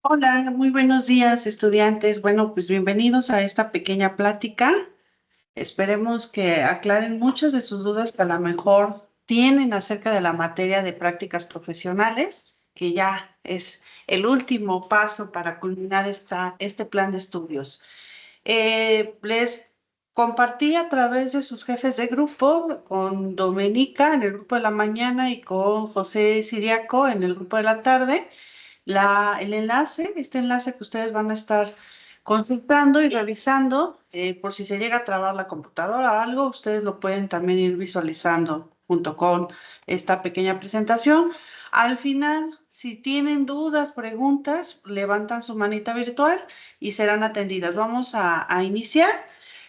Hola, muy buenos días, estudiantes. Bueno, pues bienvenidos a esta pequeña plática. Esperemos que aclaren muchas de sus dudas que a lo mejor tienen acerca de la materia de prácticas profesionales, que ya es el último paso para culminar este plan de estudios. Les compartí a través de sus jefes de grupo, con Domenica en el grupo de la mañana y con José Siriaco en el grupo de la tarde el enlace, este enlace que ustedes van a estar consultando y revisando, por si se llega a trabar la computadora o algo, ustedes lo pueden también ir visualizando junto con esta pequeña presentación. Al final, si tienen dudas, preguntas, levantan su manita virtual y serán atendidas. Vamos a iniciar.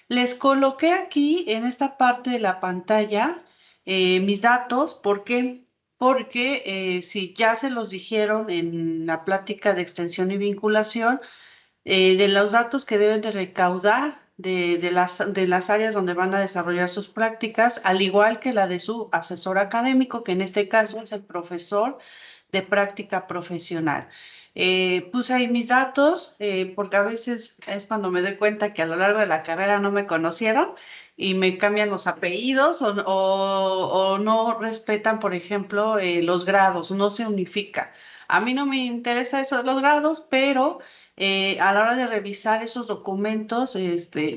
Les coloqué aquí en esta parte de la pantalla mis datos. ¿Por qué? Porque si ya se los dijeron en la plática de extensión y vinculación, de los datos que deben de recaudar de las áreas donde van a desarrollar sus prácticas, al igual que la de su asesor académico, que en este caso es el profesor de práctica profesional. Puse ahí mis datos porque a veces es cuando me doy cuenta que a lo largo de la carrera no me conocieron y me cambian los apellidos o no respetan, por ejemplo, los grados, no se unifica. A mí no me interesa eso de los grados, pero a la hora de revisar esos documentos,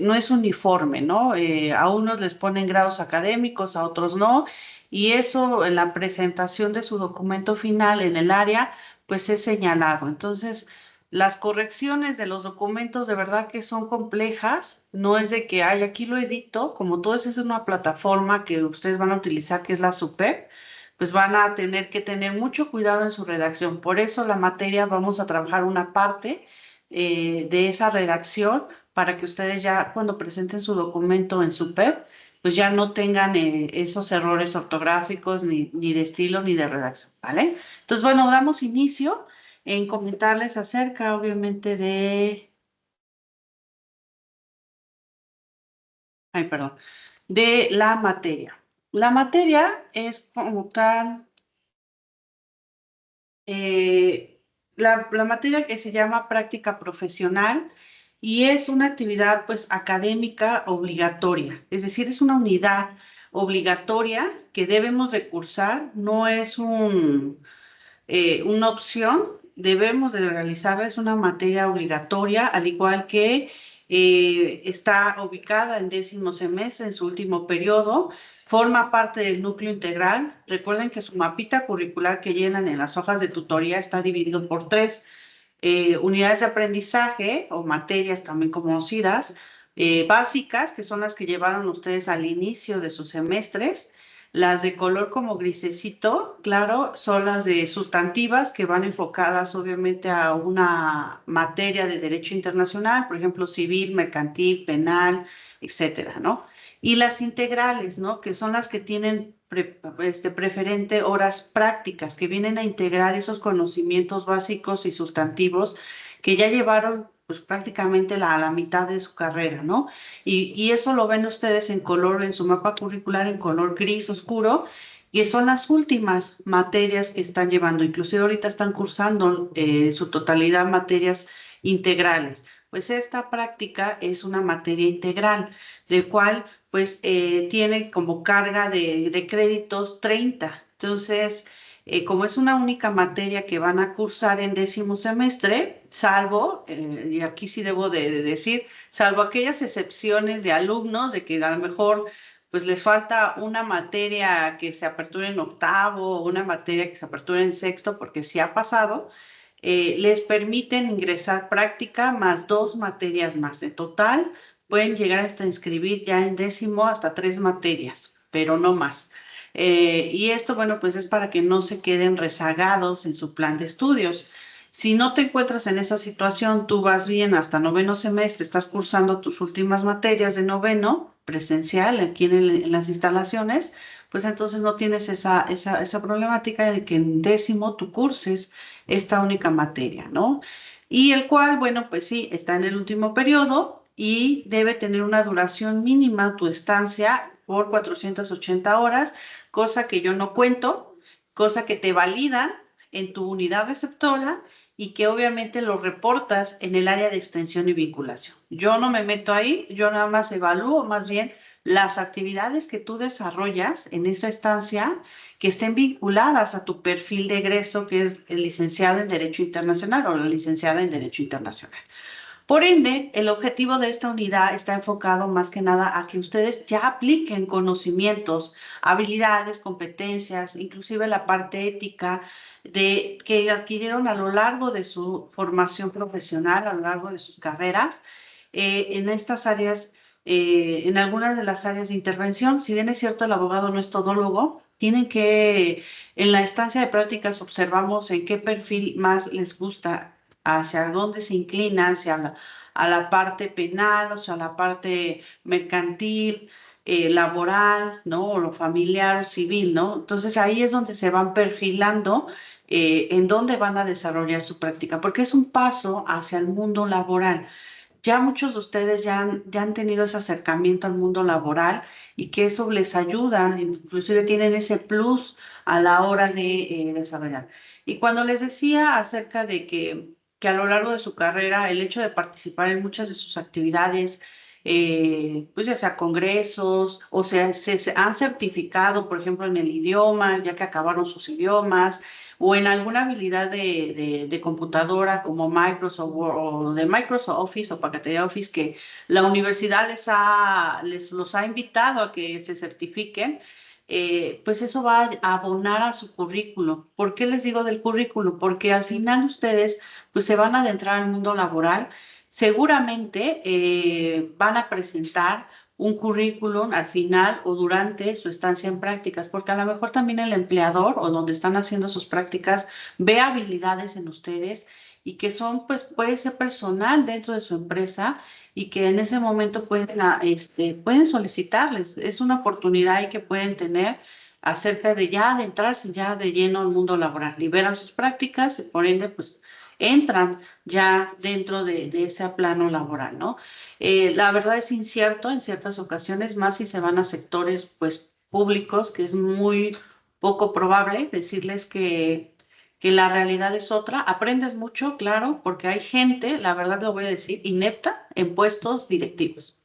no es uniforme, ¿no? A unos les ponen grados académicos, a otros no, y eso en la presentación de su documento final en el área, pues es señalado. Entonces, las correcciones de los documentos de verdad que son complejas, no es de que, ay, aquí lo edito, como todo eso es una plataforma que ustedes van a utilizar, que es la SUPEP, pues van a tener que tener mucho cuidado en su redacción. Por eso la materia vamos a trabajar una parte de esa redacción para que ustedes ya cuando presenten su documento en su PEP, pues ya no tengan esos errores ortográficos ni de estilo ni de redacción, ¿vale? Entonces, bueno, damos inicio en comentarles acerca, obviamente, ay, perdón, de la materia. La materia es como tal, la materia que se llama práctica profesional y es una actividad pues académica obligatoria, es decir, es una unidad obligatoria que debemos de cursar, no es una opción, debemos de realizarla, es una materia obligatoria, al igual que está ubicada en décimo semestre, en su último periodo, forma parte del núcleo integral. Recuerden que su mapita curricular que llenan en las hojas de tutoría está dividido por tres unidades de aprendizaje o materias también conocidas, básicas, que son las que llevaron ustedes al inicio de sus semestres. Las de color como grisecito, claro, son las de sustantivas que van enfocadas obviamente a una materia de derecho internacional, por ejemplo, civil, mercantil, penal, etcétera, ¿no? Y las integrales, ¿no? Que son las que tienen preferente horas prácticas, que vienen a integrar esos conocimientos básicos y sustantivos que ya llevaron pues prácticamente la mitad de su carrera, ¿no? Y eso lo ven ustedes en color, en su mapa curricular, en color gris oscuro, y son las últimas materias que están llevando. Inclusive ahorita están cursando su totalidad materias integrales. Pues esta práctica es una materia integral, del cual pues tiene como carga de créditos 30. Entonces, como es una única materia que van a cursar en décimo semestre, salvo, y aquí sí debo de decir, salvo aquellas excepciones de alumnos de que a lo mejor pues les falta una materia que se aperture en octavo o una materia que se aperture en sexto, porque sí ha pasado, les permiten ingresar práctica más dos materias más. En total, pueden llegar hasta inscribir ya en décimo hasta tres materias, pero no más. Y esto, bueno, pues es para que no se queden rezagados en su plan de estudios. Si no te encuentras en esa situación, tú vas bien hasta noveno semestre, estás cursando tus últimas materias de noveno presencial aquí en las instalaciones, pues entonces no tienes esa problemática de que en décimo tú curses esta única materia, ¿no? Y el cual, bueno, pues sí, está en el último periodo y debe tener una duración mínima tu estancia por 480 horas, cosa que yo no cuento, cosa que te validan en tu unidad receptora y que obviamente lo reportas en el área de extensión y vinculación. Yo no me meto ahí, yo nada más evalúo más bien las actividades que tú desarrollas en esa estancia que estén vinculadas a tu perfil de egreso, que es el licenciado en Derecho Internacional o la licenciada en Derecho Internacional. Por ende, el objetivo de esta unidad está enfocado más que nada a que ustedes ya apliquen conocimientos, habilidades, competencias, inclusive la parte ética de que adquirieron a lo largo de su formación profesional, a lo largo de sus carreras, en estas áreas, en algunas de las áreas de intervención. Si bien es cierto, el abogado no es todólogo, tienen que, en la estancia de prácticas observamos en qué perfil más les gusta, hacia dónde se inclina, hacia a la parte penal, o sea, la parte mercantil, laboral, ¿no? O lo familiar, o civil, ¿no? Entonces ahí es donde se van perfilando en dónde van a desarrollar su práctica, porque es un paso hacia el mundo laboral. Ya muchos de ustedes ya han tenido ese acercamiento al mundo laboral y que eso les ayuda, inclusive tienen ese plus a la hora de desarrollar. Y cuando les decía acerca de que a lo largo de su carrera el hecho de participar en muchas de sus actividades, pues ya sea congresos, o sea, se han certificado, por ejemplo, en el idioma, ya que acabaron sus idiomas, o en alguna habilidad de computadora como Microsoft Word o de Microsoft Office o paquetería Office, que la universidad les los ha invitado a que se certifiquen. Pues eso va a abonar a su currículo. ¿Por qué les digo del currículo? Porque al final ustedes pues se van a adentrar al mundo laboral, seguramente van a presentar un currículum al final o durante su estancia en prácticas, porque a lo mejor también el empleador o donde están haciendo sus prácticas ve habilidades en ustedes y que son, pues, puede ser personal dentro de su empresa y que en ese momento pueden solicitarles. Es una oportunidad ahí que pueden tener acerca de ya adentrarse ya de lleno al mundo laboral. Liberan sus prácticas y por ende, pues, entran ya dentro de ese plano laboral, ¿no? La verdad es incierto en ciertas ocasiones, más si se van a sectores pues públicos, que es muy poco probable decirles que la realidad es otra. Aprendes mucho, claro, porque hay gente, la verdad lo voy a decir, inepta en puestos directivos.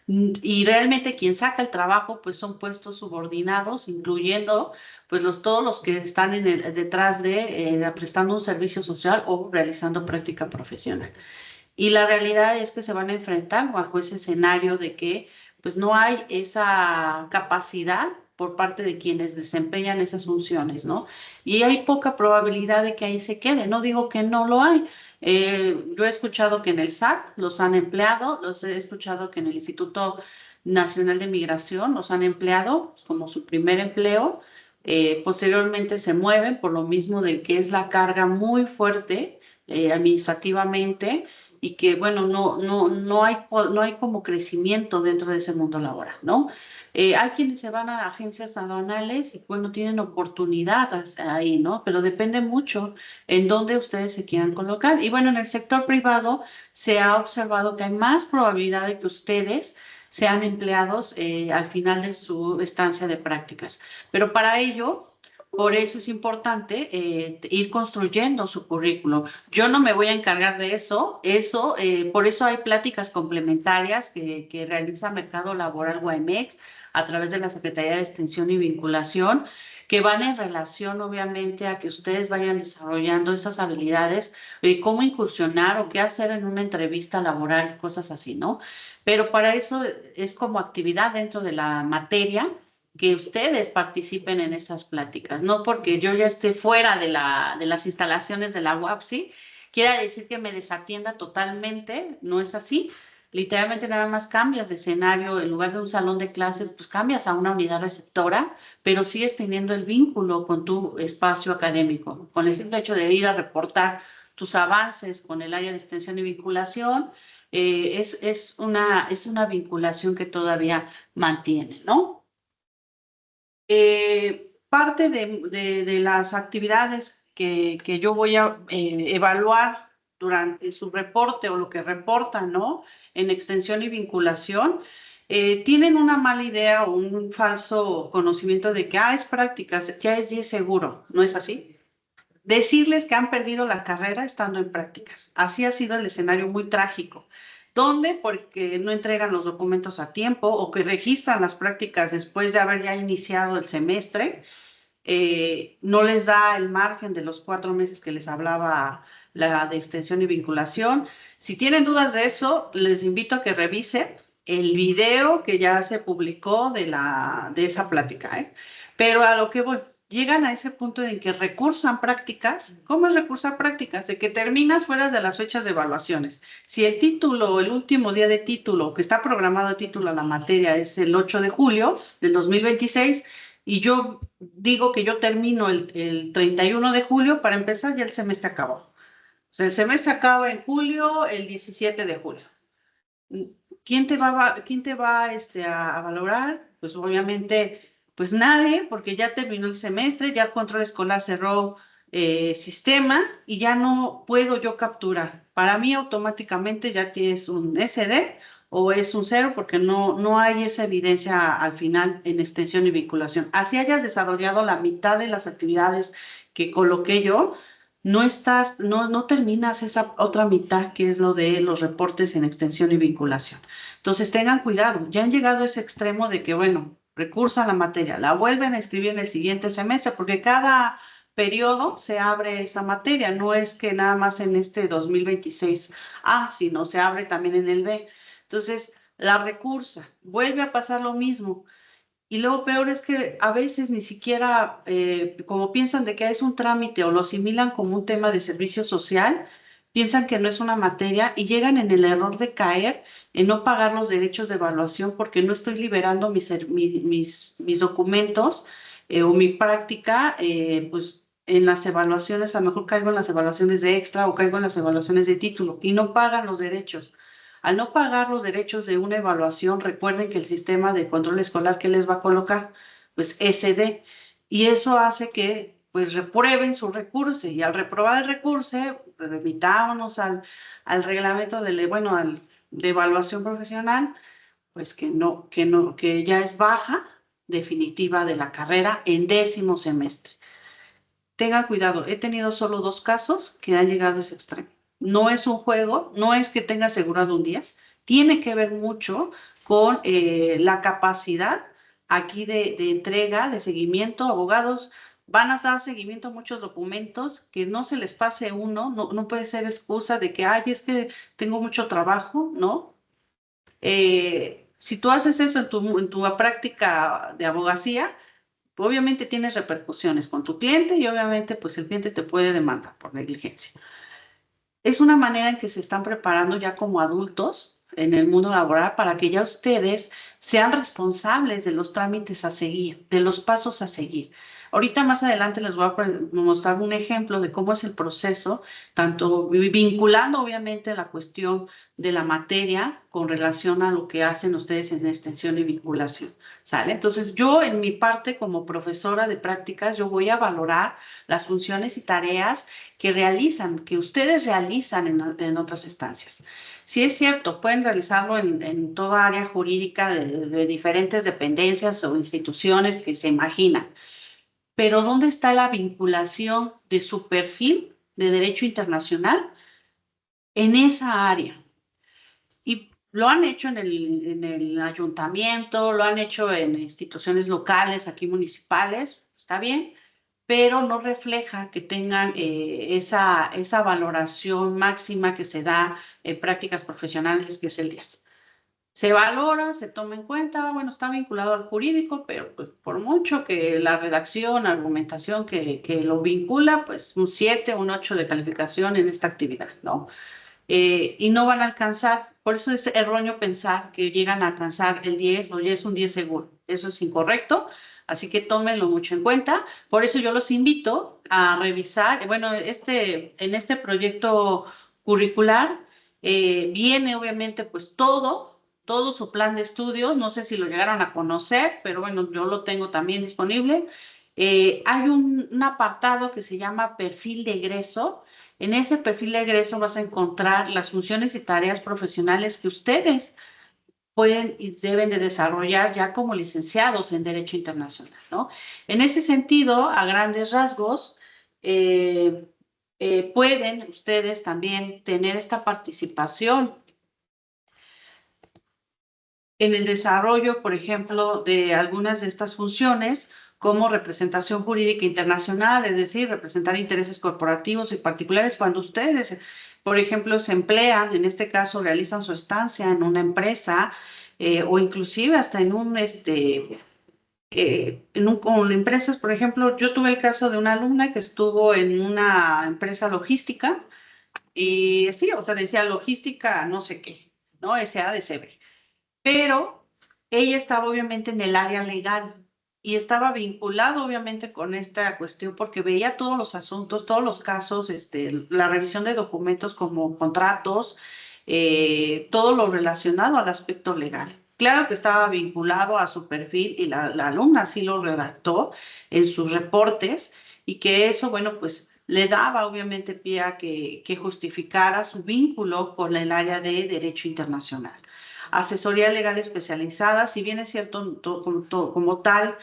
Y realmente quien saca el trabajo, pues son puestos subordinados, incluyendo pues todos los que están detrás de prestando un servicio social o realizando práctica profesional. Y la realidad es que se van a enfrentar bajo ese escenario de que pues no hay esa capacidad por parte de quienes desempeñan esas funciones, ¿no? Y hay poca probabilidad de que ahí se quede. No digo que no lo hay. Yo he escuchado que en el SAT los han empleado, los he escuchado que en el Instituto Nacional de Migración los han empleado como su primer empleo. Posteriormente se mueven por lo mismo de que es la carga muy fuerte administrativamente y que, bueno, no hay como crecimiento dentro de ese mundo laboral, ¿no? Hay quienes se van a agencias aduanales y, bueno, tienen oportunidades ahí, ¿no? Pero depende mucho en dónde ustedes se quieran colocar. Y, bueno, en el sector privado se ha observado que hay más probabilidad de que ustedes sean empleados al final de su estancia de prácticas. Pero para ello... Por eso es importante ir construyendo su currículo. Yo no me voy a encargar de por eso hay pláticas complementarias que realiza Mercado Laboral Guamex a través de la Secretaría de Extensión y Vinculación, que van en relación, obviamente, a que ustedes vayan desarrollando esas habilidades, cómo incursionar o qué hacer en una entrevista laboral, cosas así, ¿no? Pero para eso es como actividad dentro de la materia que ustedes participen en esas pláticas, no porque yo ya esté fuera de las instalaciones de la UAPSI, quiera decir que me desatienda totalmente, no es así. Literalmente nada más cambias de escenario, en lugar de un salón de clases, pues cambias a una unidad receptora, pero sigues teniendo el vínculo con tu espacio académico, con el simple hecho de ir a reportar tus avances con el área de extensión y vinculación, es una vinculación que todavía mantiene, ¿no? Parte de las actividades que yo voy a evaluar durante su reporte o lo que reportan, ¿no? En extensión y vinculación, tienen una mala idea o un falso conocimiento de que es prácticas, ya es 10 seguro, ¿no es así? decirles que han perdido la carrera estando en prácticas. Así ha sido el escenario muy trágico. ¿Dónde? Porque no entregan los documentos a tiempo o que registran las prácticas después de haber ya iniciado el semestre. No les da el margen de los 4 meses que les hablaba la de extensión y vinculación. Si tienen dudas de eso, les invito a que revisen el video que ya se publicó de esa plática, ¿eh? Pero a lo que voy, llegan a ese punto en que recursan prácticas. ¿Cómo es recursar prácticas? De que terminas fuera de las fechas de evaluaciones. Si el título, el último día de título, que está programado de título a la materia es el 8 de julio del 2026, y yo digo que yo termino el 31 de julio, para empezar ya el semestre acabó. O sea, el semestre acaba en julio, el 17 de julio. ¿Quién te va a valorar? Pues obviamente, pues nadie, porque ya terminó el semestre, ya control escolar cerró sistema y ya no puedo yo capturar. Para mí automáticamente ya tienes un SD o es un cero porque no hay esa evidencia al final en extensión y vinculación. Así hayas desarrollado la mitad de las actividades que coloqué yo, no terminas esa otra mitad que es lo de los reportes en extensión y vinculación. Entonces tengan cuidado, ya han llegado a ese extremo de que, bueno, recursan la materia, la vuelven a escribir en el siguiente semestre, porque cada periodo se abre esa materia, no es que nada más en este 2026 sino se abre también en el B. Entonces, la recursa, vuelve a pasar lo mismo. Y luego peor es que a veces ni siquiera, como piensan de que es un trámite o lo asimilan como un tema de servicio social, piensan que no es una materia y llegan en el error de caer en no pagar los derechos de evaluación porque no estoy liberando mis documentos o mi práctica, pues en las evaluaciones, a lo mejor caigo en las evaluaciones de extra o caigo en las evaluaciones de título y no pagan los derechos. Al no pagar los derechos de una evaluación, recuerden que el sistema de control escolar que les va a colocar, pues SD, y eso hace que pues reprueben su recurso y al reprobar el recurso, remitámonos al reglamento de evaluación profesional, pues que ya es baja definitiva de la carrera en 10º semestre. Tengan cuidado, he tenido solo 2 casos que han llegado a ese extremo. No es un juego, no es que tenga asegurado un 10, tiene que ver mucho con la capacidad aquí de entrega, de seguimiento. Abogados van a dar seguimiento a muchos documentos, que no se les pase uno, no puede ser excusa de que, ay, es que tengo mucho trabajo, ¿no? Si tú haces eso en tu práctica de abogacía, obviamente tienes repercusiones con tu cliente y obviamente pues el cliente te puede demandar por negligencia. Es una manera en que se están preparando ya como adultos en el mundo laboral para que ya ustedes sean responsables de los trámites a seguir, de los pasos a seguir. Ahorita más adelante les voy a mostrar un ejemplo de cómo es el proceso, tanto vinculando obviamente la cuestión de la materia con relación a lo que hacen ustedes en extensión y vinculación, ¿sale? Entonces yo en mi parte como profesora de prácticas, yo voy a valorar las funciones y tareas que ustedes realizan en otras instancias. Sí es cierto, pueden realizarlo en toda área jurídica de diferentes dependencias o instituciones que se imaginan, pero ¿dónde está la vinculación de su perfil de derecho internacional en esa área? Y lo han hecho en el ayuntamiento, lo han hecho en instituciones locales, aquí municipales, está bien, pero no refleja que tengan esa valoración máxima que se da en prácticas profesionales, que es el 10. Se valora, se toma en cuenta, bueno, está vinculado al jurídico, pero pues, por mucho que la redacción, argumentación que lo vincula, pues un 7, un 8 de calificación en esta actividad, ¿no? Y no van a alcanzar, por eso es erróneo pensar que llegan a alcanzar el 10 o ya es un 10 seguro. Eso es incorrecto, así que tómenlo mucho en cuenta. Por eso yo los invito a revisar, bueno, en este proyecto curricular viene obviamente pues todo su plan de estudios. No sé si lo llegaron a conocer, pero bueno, yo lo tengo también disponible. Hay un apartado que se llama perfil de egreso. En ese perfil de egreso vas a encontrar las funciones y tareas profesionales que ustedes pueden y deben de desarrollar ya como licenciados en Derecho Internacional, ¿no? En ese sentido, a grandes rasgos, pueden ustedes también tener esta participación en el desarrollo, por ejemplo, de algunas de estas funciones como representación jurídica internacional, es decir, representar intereses corporativos y particulares cuando ustedes, por ejemplo, se emplean, en este caso, realizan su estancia en una empresa o inclusive hasta en con empresas, por ejemplo, yo tuve el caso de una alumna que estuvo en una empresa logística y sí, o sea, decía logística no sé qué, ¿no? SADCB, pero ella estaba obviamente en el área legal y estaba vinculado obviamente con esta cuestión porque veía todos los asuntos, todos los casos, la revisión de documentos como contratos, todo lo relacionado al aspecto legal. Claro que estaba vinculado a su perfil y la alumna así lo redactó en sus reportes y que eso, bueno, pues le daba obviamente pie a que justificara su vínculo con el área de derecho internacional. Asesoría legal especializada, si bien es cierto, como tal,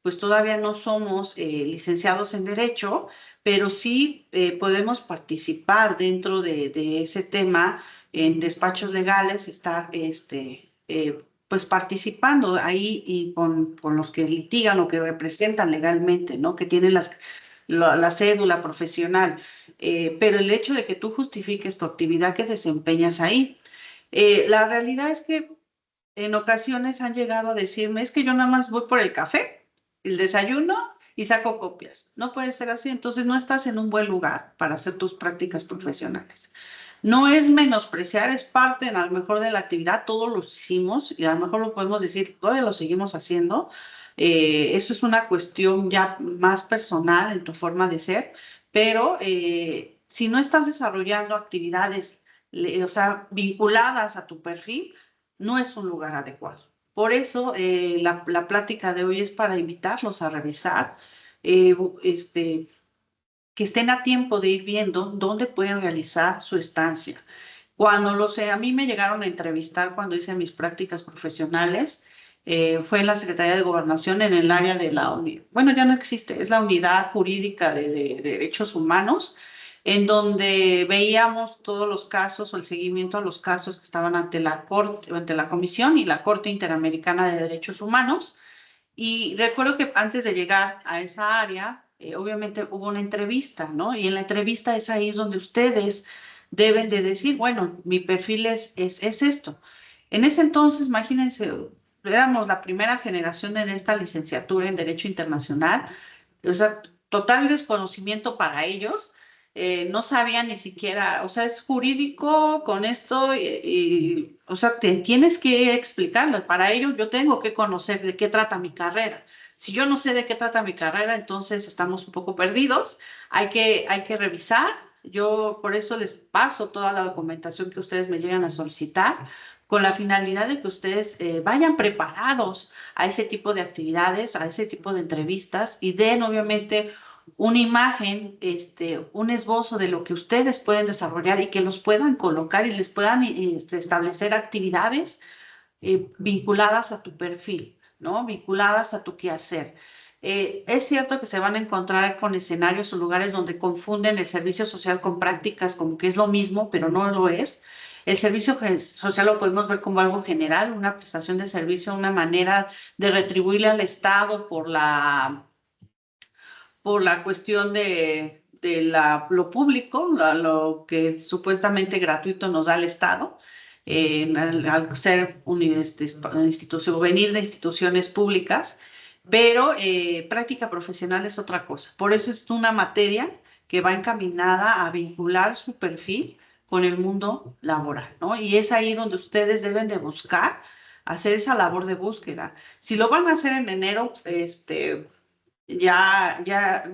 pues todavía no somos licenciados en Derecho, pero sí podemos participar dentro de ese tema en despachos legales, estar pues participando ahí y con los que litigan o que representan legalmente, ¿no? Que tienen la cédula profesional. Pero el hecho de que tú justifiques tu actividad que desempeñas ahí, la realidad es que en ocasiones han llegado a decirme, es que yo nada más voy por el café, el desayuno y saco copias. No puede ser así, entonces no estás en un buen lugar para hacer tus prácticas profesionales. No es menospreciar, es parte a lo mejor de la actividad, todos lo hicimos y a lo mejor lo podemos decir, todavía lo seguimos haciendo. Eso es una cuestión ya más personal en tu forma de ser, pero si no estás desarrollando actividades, o sea, vinculadas a tu perfil, no es un lugar adecuado. Por eso la plática de hoy es para invitarlos a revisar, eh, este, que estén a tiempo de ir viendo dónde pueden realizar su estancia. Cuando lo sé, a mí me llegaron a entrevistar cuando hice mis prácticas profesionales, fue en la Secretaría de Gobernación en el área de bueno, ya no existe, es la Unidad Jurídica de Derechos Humanos, en donde veíamos todos los casos o el seguimiento a los casos que estaban ante la Corte, ante la Comisión y la Corte Interamericana de Derechos Humanos. Y recuerdo que antes de llegar a esa área, obviamente hubo una entrevista, ¿no? Y en la entrevista es ahí donde ustedes deben de decir, bueno, mi perfil es esto. En ese entonces, imagínense, éramos la primera generación en esta licenciatura en Derecho Internacional, o sea, total desconocimiento para ellos, no sabían ni siquiera, o sea, es jurídico con esto, o sea, tienes que explicarlo. Para ello yo tengo que conocer de qué trata mi carrera. Si yo no sé de qué trata mi carrera, entonces estamos un poco perdidos. Hay que revisar. Yo por eso les paso toda la documentación que ustedes me llegan a solicitar, con la finalidad de que ustedes vayan preparados a ese tipo de actividades, a ese tipo de entrevistas y den obviamente una imagen, un esbozo de lo que ustedes pueden desarrollar y que los puedan colocar y les puedan establecer actividades vinculadas a tu perfil, ¿no? Vinculadas a tu quehacer. Es cierto que se van a encontrar con escenarios o lugares donde confunden el servicio social con prácticas como que es lo mismo, pero no lo es. El servicio social lo podemos ver como algo general, una prestación de servicio, una manera de retribuirle al Estado por la cuestión lo público, lo que supuestamente gratuito nos da el Estado, al ser institución, venir de instituciones públicas, pero práctica profesional es otra cosa. Por eso es una materia que va encaminada a vincular su perfil con el mundo laboral, ¿no? Y es ahí donde ustedes deben de buscar, hacer esa labor de búsqueda. Si lo van a hacer en enero, ya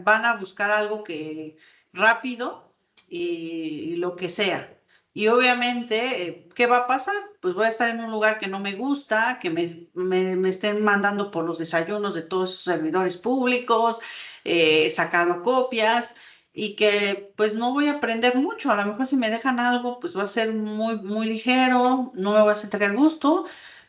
van a buscar algo que rápido y lo que sea. Y obviamente, ¿qué va a pasar? Pues voy a estar en un lugar que no me gusta, que me estén mandando por los desayunos de todos esos servidores públicos, sacando copias y que pues no voy a aprender mucho. A lo mejor si me dejan algo, pues va a ser muy, muy ligero, no me voy a sentir a gusto,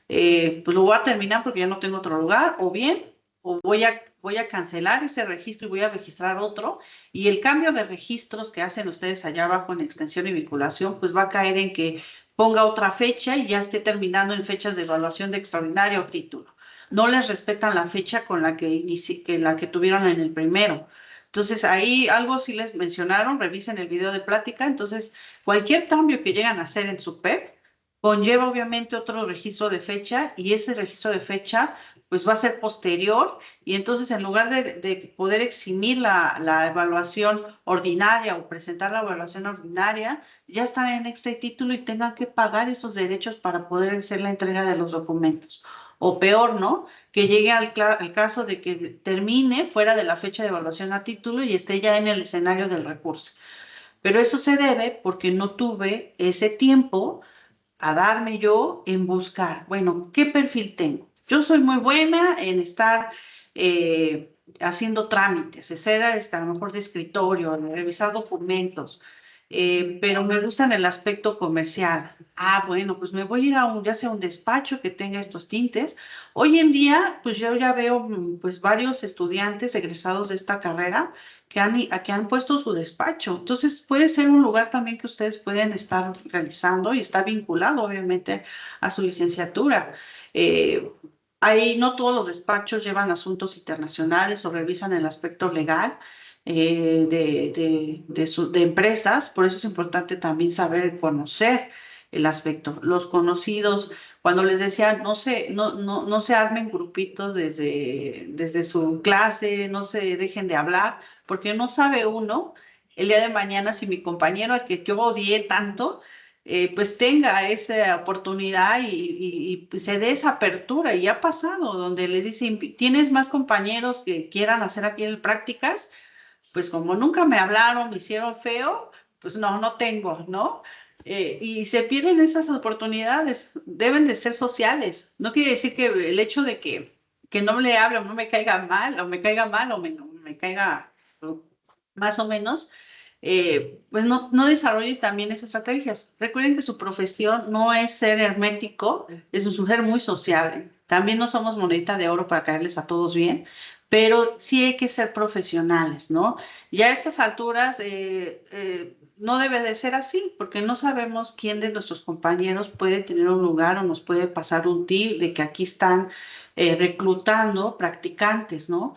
pues lo voy a terminar porque ya no tengo otro lugar, o bien o voy a cancelar ese registro y voy a registrar otro, y el cambio de registros que hacen ustedes allá abajo en extensión y vinculación, pues va a caer en que ponga otra fecha y ya esté terminando en fechas de evaluación de extraordinario o título. No les respetan la fecha con la la que tuvieron en el primero. Entonces, ahí algo sí les mencionaron, revisen el video de plática. Entonces, cualquier cambio que llegan a hacer en su PEP conlleva obviamente otro registro de fecha, y ese registro de fecha pues va a ser posterior, y entonces en lugar de poder eximir la evaluación ordinaria o presentar la evaluación ordinaria, ya están en este título y tengan que pagar esos derechos para poder hacer la entrega de los documentos. O peor, ¿no? Que llegue al caso de que termine fuera de la fecha de evaluación a título y esté ya en el escenario del recurso. Pero eso se debe porque no tuve ese tiempo a darme yo en buscar, bueno, ¿qué perfil tengo? Yo soy muy buena en estar haciendo trámites, ser a lo mejor de escritorio, de revisar documentos, pero me gusta en el aspecto comercial. Ah, bueno, pues me voy a ir a ya sea un despacho que tenga estos tintes. Hoy en día, pues yo ya veo pues varios estudiantes egresados de esta carrera que han puesto su despacho. Entonces puede ser un lugar también que ustedes pueden estar realizando y está vinculado obviamente a su licenciatura. Eh, Ahí no todos los despachos llevan asuntos internacionales o revisan el aspecto legal de empresas. Por eso es importante también saber conocer el aspecto. Los conocidos, cuando les decía, no se armen grupitos desde su clase, no se dejen de hablar, porque no sabe uno el día de mañana si mi compañero al que yo odié tanto, pues tenga esa oportunidad pues se dé esa apertura. Y ha pasado, donde les dicen, ¿tienes más compañeros que quieran hacer aquí prácticas? Pues como nunca me hablaron, me hicieron feo, pues no tengo, ¿no? Y se pierden esas oportunidades, deben de ser sociales. No quiere decir que el hecho de que no le hable o no me caiga mal, o me caiga mal, o me caiga más o menos, pues no desarrolle también esas estrategias. Recuerden que su profesión no es ser hermético, es un ser muy sociable. También no somos monedita de oro para caerles a todos bien, pero sí hay que ser profesionales, ¿no? Ya a estas alturas no debe de ser así, porque no sabemos quién de nuestros compañeros puede tener un lugar o nos puede pasar un tip de que aquí están reclutando practicantes, ¿no?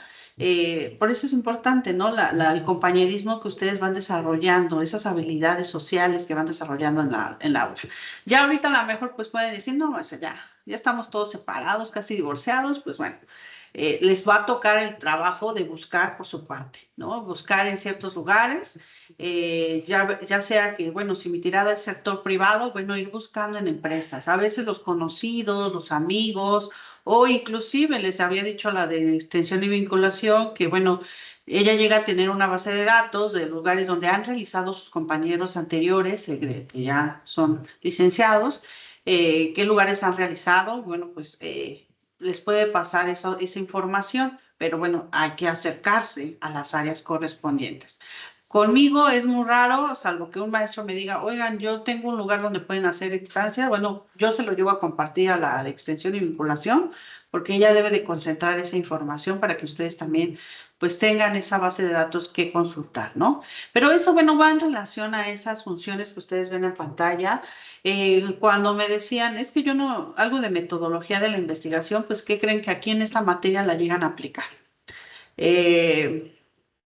Por eso es importante, ¿no? El compañerismo que ustedes van desarrollando, esas habilidades sociales que van desarrollando en la aula. Ya ahorita a lo mejor pues pueden decir, no, eso ya estamos todos separados, casi divorciados, pues bueno, les va a tocar el trabajo de buscar por su parte, ¿no? Buscar en ciertos lugares, ya sea que, bueno, si mi tirada es sector privado, bueno, ir buscando en empresas, a veces los conocidos, los amigos, o inclusive les había dicho a la de extensión y vinculación que, bueno, ella llega a tener una base de datos de lugares donde han realizado sus compañeros anteriores, que ya son licenciados, qué lugares han realizado. Bueno, pues les puede pasar esa información, pero bueno, hay que acercarse a las áreas correspondientes. Conmigo es muy raro, salvo que un maestro me diga, oigan, yo tengo un lugar donde pueden hacer estancia. Bueno, yo se lo llevo a compartir a la de extensión y vinculación, porque ella debe de concentrar esa información para que ustedes también pues tengan esa base de datos que consultar, ¿no? Pero eso, bueno, va en relación a esas funciones que ustedes ven en pantalla. Cuando me decían, es que yo no, algo de metodología de la investigación, pues, ¿qué creen que aquí en esta materia la llegan a aplicar? Eh,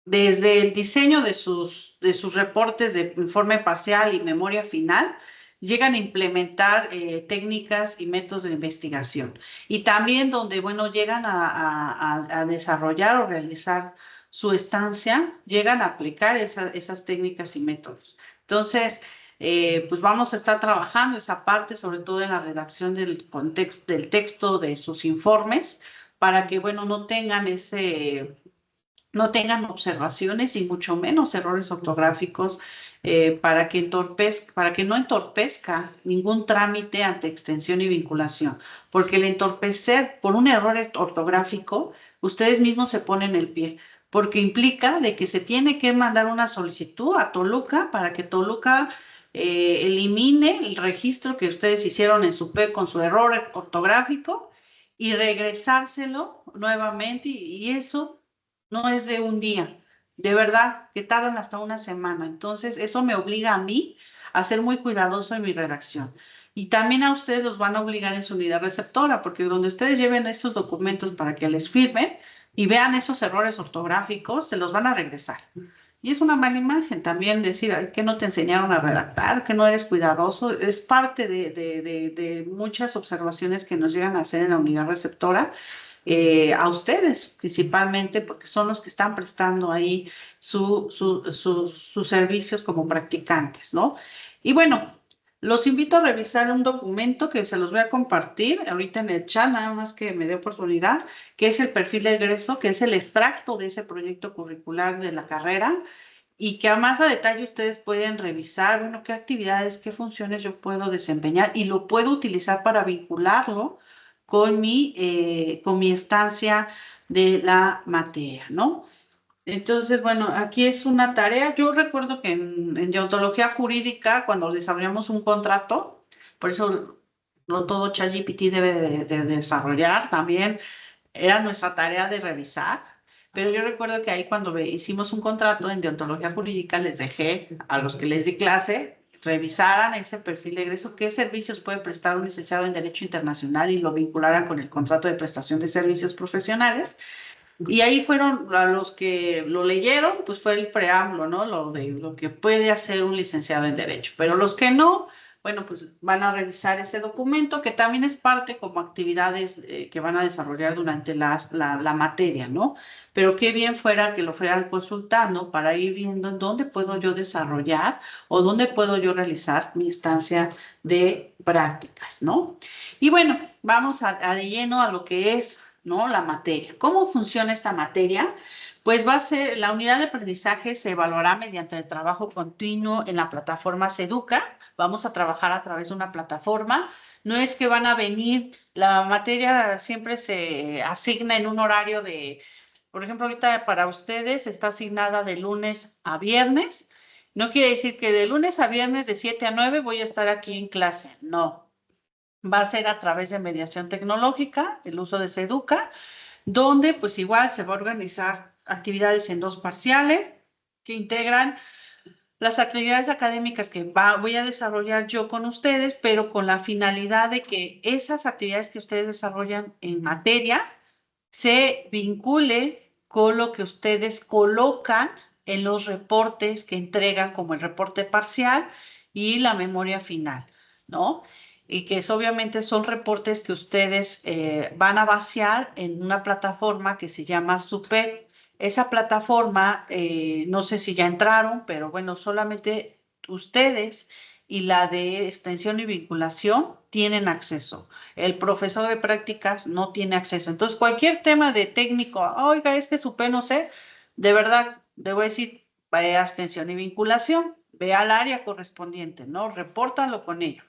Desde el diseño de sus reportes de informe parcial y memoria final, llegan a implementar técnicas y métodos de investigación. Y también donde, bueno, llegan a desarrollar o realizar su estancia, llegan a aplicar esas técnicas y métodos. Entonces, pues vamos a estar trabajando esa parte, sobre todo en la redacción del contexto, del texto de sus informes, para que, bueno, no tengan observaciones y mucho menos errores ortográficos, para que no entorpezca ningún trámite ante extensión y vinculación, porque el entorpecer por un error ortográfico, ustedes mismos se ponen el pie, porque implica de que se tiene que mandar una solicitud a Toluca para que Toluca elimine el registro que ustedes hicieron en su P con su error ortográfico, y regresárselo nuevamente y eso no es de un día, de verdad que tardan hasta una semana. Entonces eso me obliga a mí a ser muy cuidadoso en mi redacción. Y también a ustedes los van a obligar en su unidad receptora, porque donde ustedes lleven esos documentos para que les firmen y vean esos errores ortográficos, se los van a regresar. Y es una mala imagen también decir "Ay, que no te enseñaron a redactar, que no eres cuidadoso". Es parte de muchas observaciones que nos llegan a hacer en la unidad receptora, a ustedes principalmente, porque son los que están prestando ahí sus servicios como practicantes, ¿no? Y bueno, los invito a revisar un documento que se los voy a compartir ahorita en el chat, nada más que me dé oportunidad, que es el perfil de egreso, que es el extracto de ese proyecto curricular de la carrera y que a más a detalle ustedes pueden revisar, bueno, qué actividades, qué funciones yo puedo desempeñar y lo puedo utilizar para vincularlo con mi estancia de la materia, ¿no? Entonces, bueno, aquí es una tarea. Yo recuerdo que en deontología jurídica, cuando desarrollamos un contrato, por eso no todo ChatGPT debe de desarrollar, también era nuestra tarea de revisar, pero yo recuerdo que ahí cuando hicimos un contrato en deontología jurídica, les dejé a los que les di clase, revisaran ese perfil de egreso, qué servicios puede prestar un licenciado en Derecho Internacional y lo vincularan con el contrato de prestación de servicios profesionales. Y ahí fueron a los que lo leyeron, pues fue el preámbulo, ¿no? Lo de lo que puede hacer un licenciado en Derecho. Pero los que no, bueno, pues van a revisar ese documento, que también es parte como actividades que van a desarrollar durante la materia, ¿no? Pero qué bien fuera que lo fueran consultando para ir viendo en dónde puedo yo desarrollar o dónde puedo yo realizar mi estancia de prácticas, ¿no? Y bueno, vamos a de lleno a lo que es, ¿no? La materia. ¿Cómo funciona esta materia? Pues va a ser, la unidad de aprendizaje se evaluará mediante el trabajo continuo en la plataforma Seduca. Vamos a trabajar a través de una plataforma. No es que van a venir, la materia siempre se asigna en un horario de, por ejemplo, ahorita para ustedes está asignada de lunes a viernes. No quiere decir que de lunes a viernes de 7 a 9 voy a estar aquí en clase. No, va a ser a través de mediación tecnológica, el uso de Seduca, donde pues igual se va a organizar actividades en dos parciales que integran las actividades académicas que voy a desarrollar yo con ustedes, pero con la finalidad de que esas actividades que ustedes desarrollan en materia se vincule con lo que ustedes colocan en los reportes que entregan, como el reporte parcial y la memoria final, ¿no? Y que obviamente son reportes que ustedes van a vaciar en una plataforma que se llama SUPEP. Esa plataforma, no sé si ya entraron, pero bueno, solamente ustedes y la de extensión y vinculación tienen acceso. El profesor de prácticas no tiene acceso. Entonces, cualquier tema de técnico, oiga, es que SUPEP no sé, de verdad, debo decir, vaya a extensión y vinculación, ve al área correspondiente, ¿no? Repórtalo con ellos.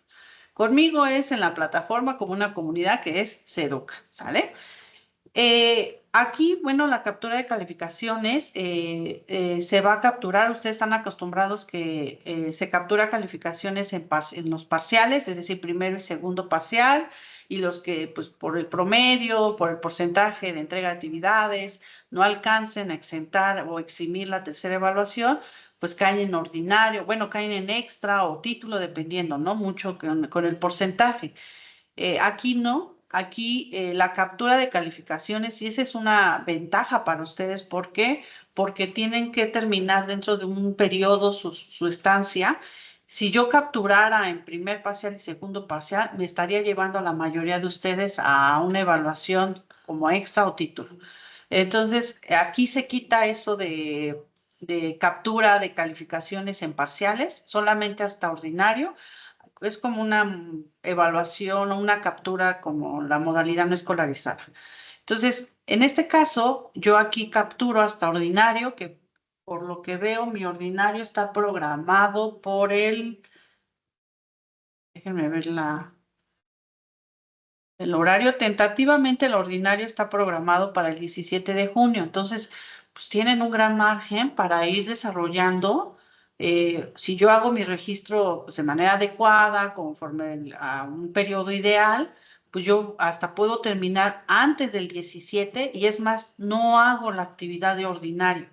Conmigo es en la plataforma como una comunidad que es Seduca, ¿sale? Aquí, bueno, la captura de calificaciones se va a capturar. Ustedes están acostumbrados que se captura calificaciones en los parciales, es decir, primero y segundo parcial, y los que, pues, por el promedio, por el porcentaje de entrega de actividades, no alcancen a exentar o eximir la tercera evaluación, pues caen en ordinario, bueno, caen en extra o título, dependiendo, ¿no? Mucho con el porcentaje. Aquí no, aquí la captura de calificaciones, y esa es una ventaja para ustedes. ¿Por qué? Porque tienen que terminar dentro de un periodo su estancia. Si yo capturara en primer parcial y segundo parcial, me estaría llevando a la mayoría de ustedes a una evaluación como extra o título. Entonces, aquí se quita eso de captura de calificaciones en parciales, solamente hasta ordinario. Es como una evaluación o una captura como la modalidad no escolarizada. Entonces, en este caso, yo aquí capturo hasta ordinario, que por lo que veo, mi ordinario está programado por déjenme ver el horario. Tentativamente el ordinario está programado para el 17 de junio. Entonces, pues tienen un gran margen para ir desarrollando. Si yo hago mi registro pues, de manera adecuada, conforme a un periodo ideal, pues yo hasta puedo terminar antes del 17 y es más, no hago la actividad de ordinario,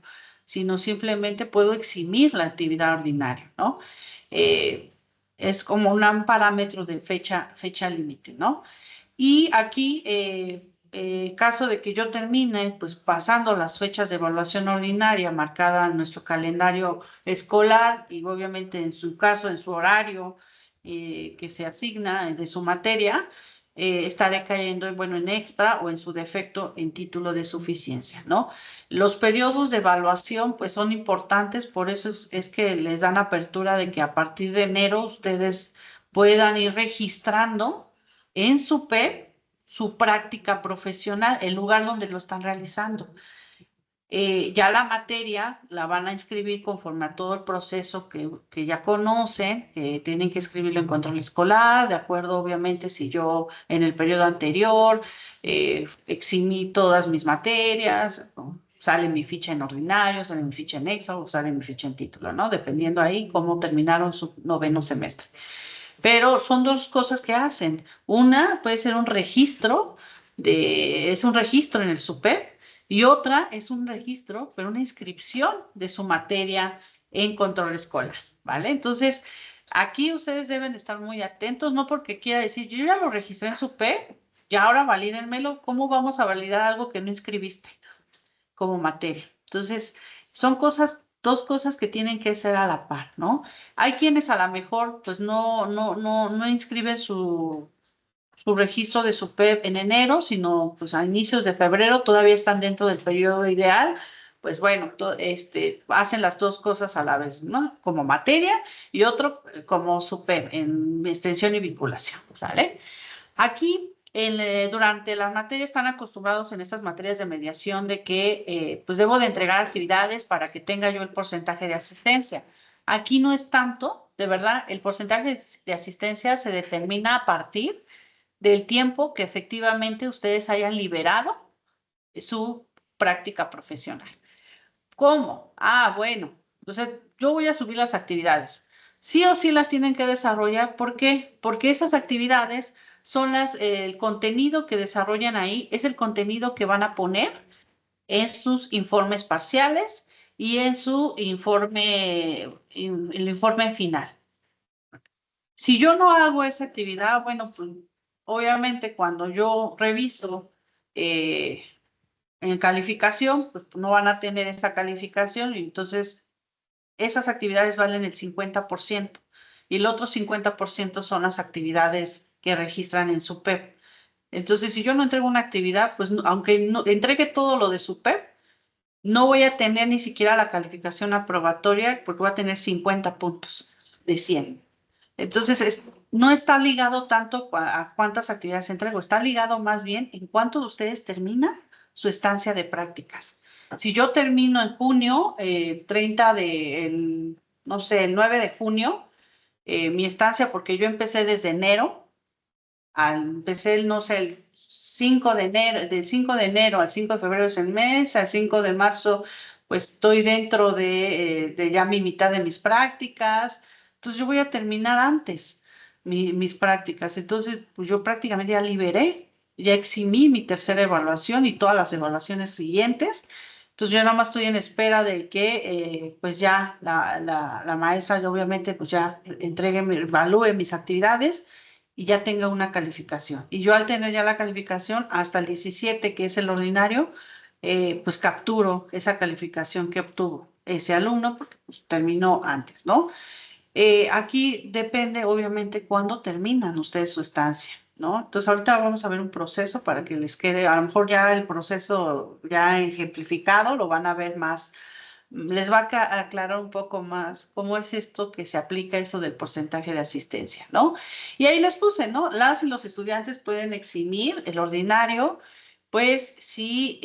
sino simplemente puedo eximir la actividad ordinaria, ¿no? Eh, es como un parámetro de fecha límite, ¿no? Y aquí, caso de que yo termine, pues pasando las fechas de evaluación ordinaria marcada en nuestro calendario escolar y obviamente en su caso, en su horario que se asigna de su materia, estaré cayendo, bueno, en extra o en su defecto en título de suficiencia, ¿no? Los periodos de evaluación, pues son importantes, por eso es que les dan apertura de que a partir de enero ustedes puedan ir registrando en su PEP su práctica profesional, el lugar donde lo están realizando. Ya la materia la van a inscribir conforme a todo el proceso que ya conocen, que tienen que escribirlo en control escolar, de acuerdo, obviamente, si yo en el periodo anterior eximí todas mis materias, ¿no? Sale mi ficha en ordinario, sale mi ficha en exo, o sale mi ficha en título, ¿no? Dependiendo ahí cómo terminaron su noveno semestre. Pero son dos cosas que hacen. Una puede ser un registro, es un registro en el SUPEP, y otra es un registro, pero una inscripción de su materia en control escolar, ¿vale? Entonces, aquí ustedes deben estar muy atentos, no porque quiera decir, yo ya lo registré en SUPEP, y ahora valídenmelo, ¿cómo vamos a validar algo que no inscribiste como materia? Entonces, son dos cosas que tienen que ser a la par, ¿no? Hay quienes a lo mejor pues no inscriben su registro de su PEP en enero, sino pues a inicios de febrero, todavía están dentro del periodo ideal, pues bueno, hacen las dos cosas a la vez, ¿no? Como materia y otro como su PEP en extensión y vinculación, ¿sale? Aquí, durante las materias, están acostumbrados en estas materias de mediación de que pues debo de entregar actividades para que tenga yo el porcentaje de asistencia. Aquí no es tanto, de verdad, el porcentaje de asistencia se determina a partir del tiempo que efectivamente ustedes hayan liberado su práctica profesional. ¿Cómo? Ah, bueno, entonces yo voy a subir las actividades. Sí o sí las tienen que desarrollar. ¿Por qué? Porque esas actividades son el contenido que desarrollan ahí, es el contenido que van a poner en sus informes parciales y en su el informe final. Si yo no hago esa actividad, bueno, pues obviamente cuando yo reviso eh, en calificación, pues no van a tener esa calificación y entonces esas actividades valen el 50% y el otro 50% son las actividades que registran en su PEP. Entonces, si yo no entrego una actividad, pues aunque no, entregue todo lo de su PEP, no voy a tener ni siquiera la calificación aprobatoria porque voy a tener 50 puntos de 100. Entonces, no está ligado tanto a cuántas actividades entrego, está ligado más bien en cuánto de ustedes terminan su estancia de prácticas. Si yo termino en junio, 30 no sé, el 9 de junio, mi estancia, porque yo empecé desde enero, empecé, no sé, el 5 de enero, del 5 de enero al 5 de febrero es el mes, al 5 de marzo, pues estoy dentro de ya mi mitad de mis prácticas, entonces yo voy a terminar antes mis prácticas, entonces pues yo prácticamente ya liberé, ya eximí mi tercera evaluación y todas las evaluaciones siguientes, entonces yo nada más estoy en espera de que pues ya la maestra obviamente pues ya evalúe mis actividades y ya tenga una calificación. Y yo al tener ya la calificación hasta el 17, que es el ordinario, pues capturo esa calificación que obtuvo ese alumno porque pues, terminó antes, ¿no? Aquí depende, obviamente, cuándo terminan ustedes su estancia, ¿no? Entonces, ahorita vamos a ver un proceso para que les quede, a lo mejor ya el proceso ya ejemplificado, lo van a ver más, les va a aclarar un poco más cómo es esto que se aplica eso del porcentaje de asistencia, ¿no? Y ahí les puse, ¿no? Las y los estudiantes pueden eximir el ordinario, pues sí,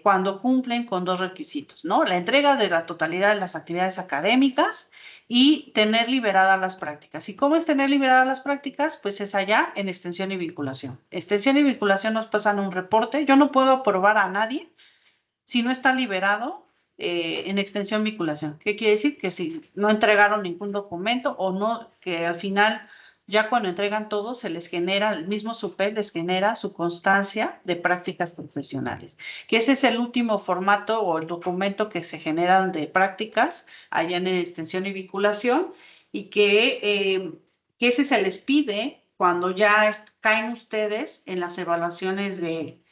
cuando cumplen con dos requisitos, ¿no? La entrega de la totalidad de las actividades académicas y tener liberadas las prácticas. ¿Y cómo es tener liberadas las prácticas? Pues es allá en extensión y vinculación. Extensión y vinculación nos pasan un reporte. Yo no puedo aprobar a nadie si no está liberado en extensión vinculación. ¿Qué quiere decir? Que si no entregaron ningún documento o no, que al final ya cuando entregan todo, se les genera, el mismo SUPEP les genera su constancia de prácticas profesionales, que ese es el último formato o el documento que se generan de prácticas allá en extensión y vinculación, y que ese se les pide cuando ya caen ustedes en las evaluaciones de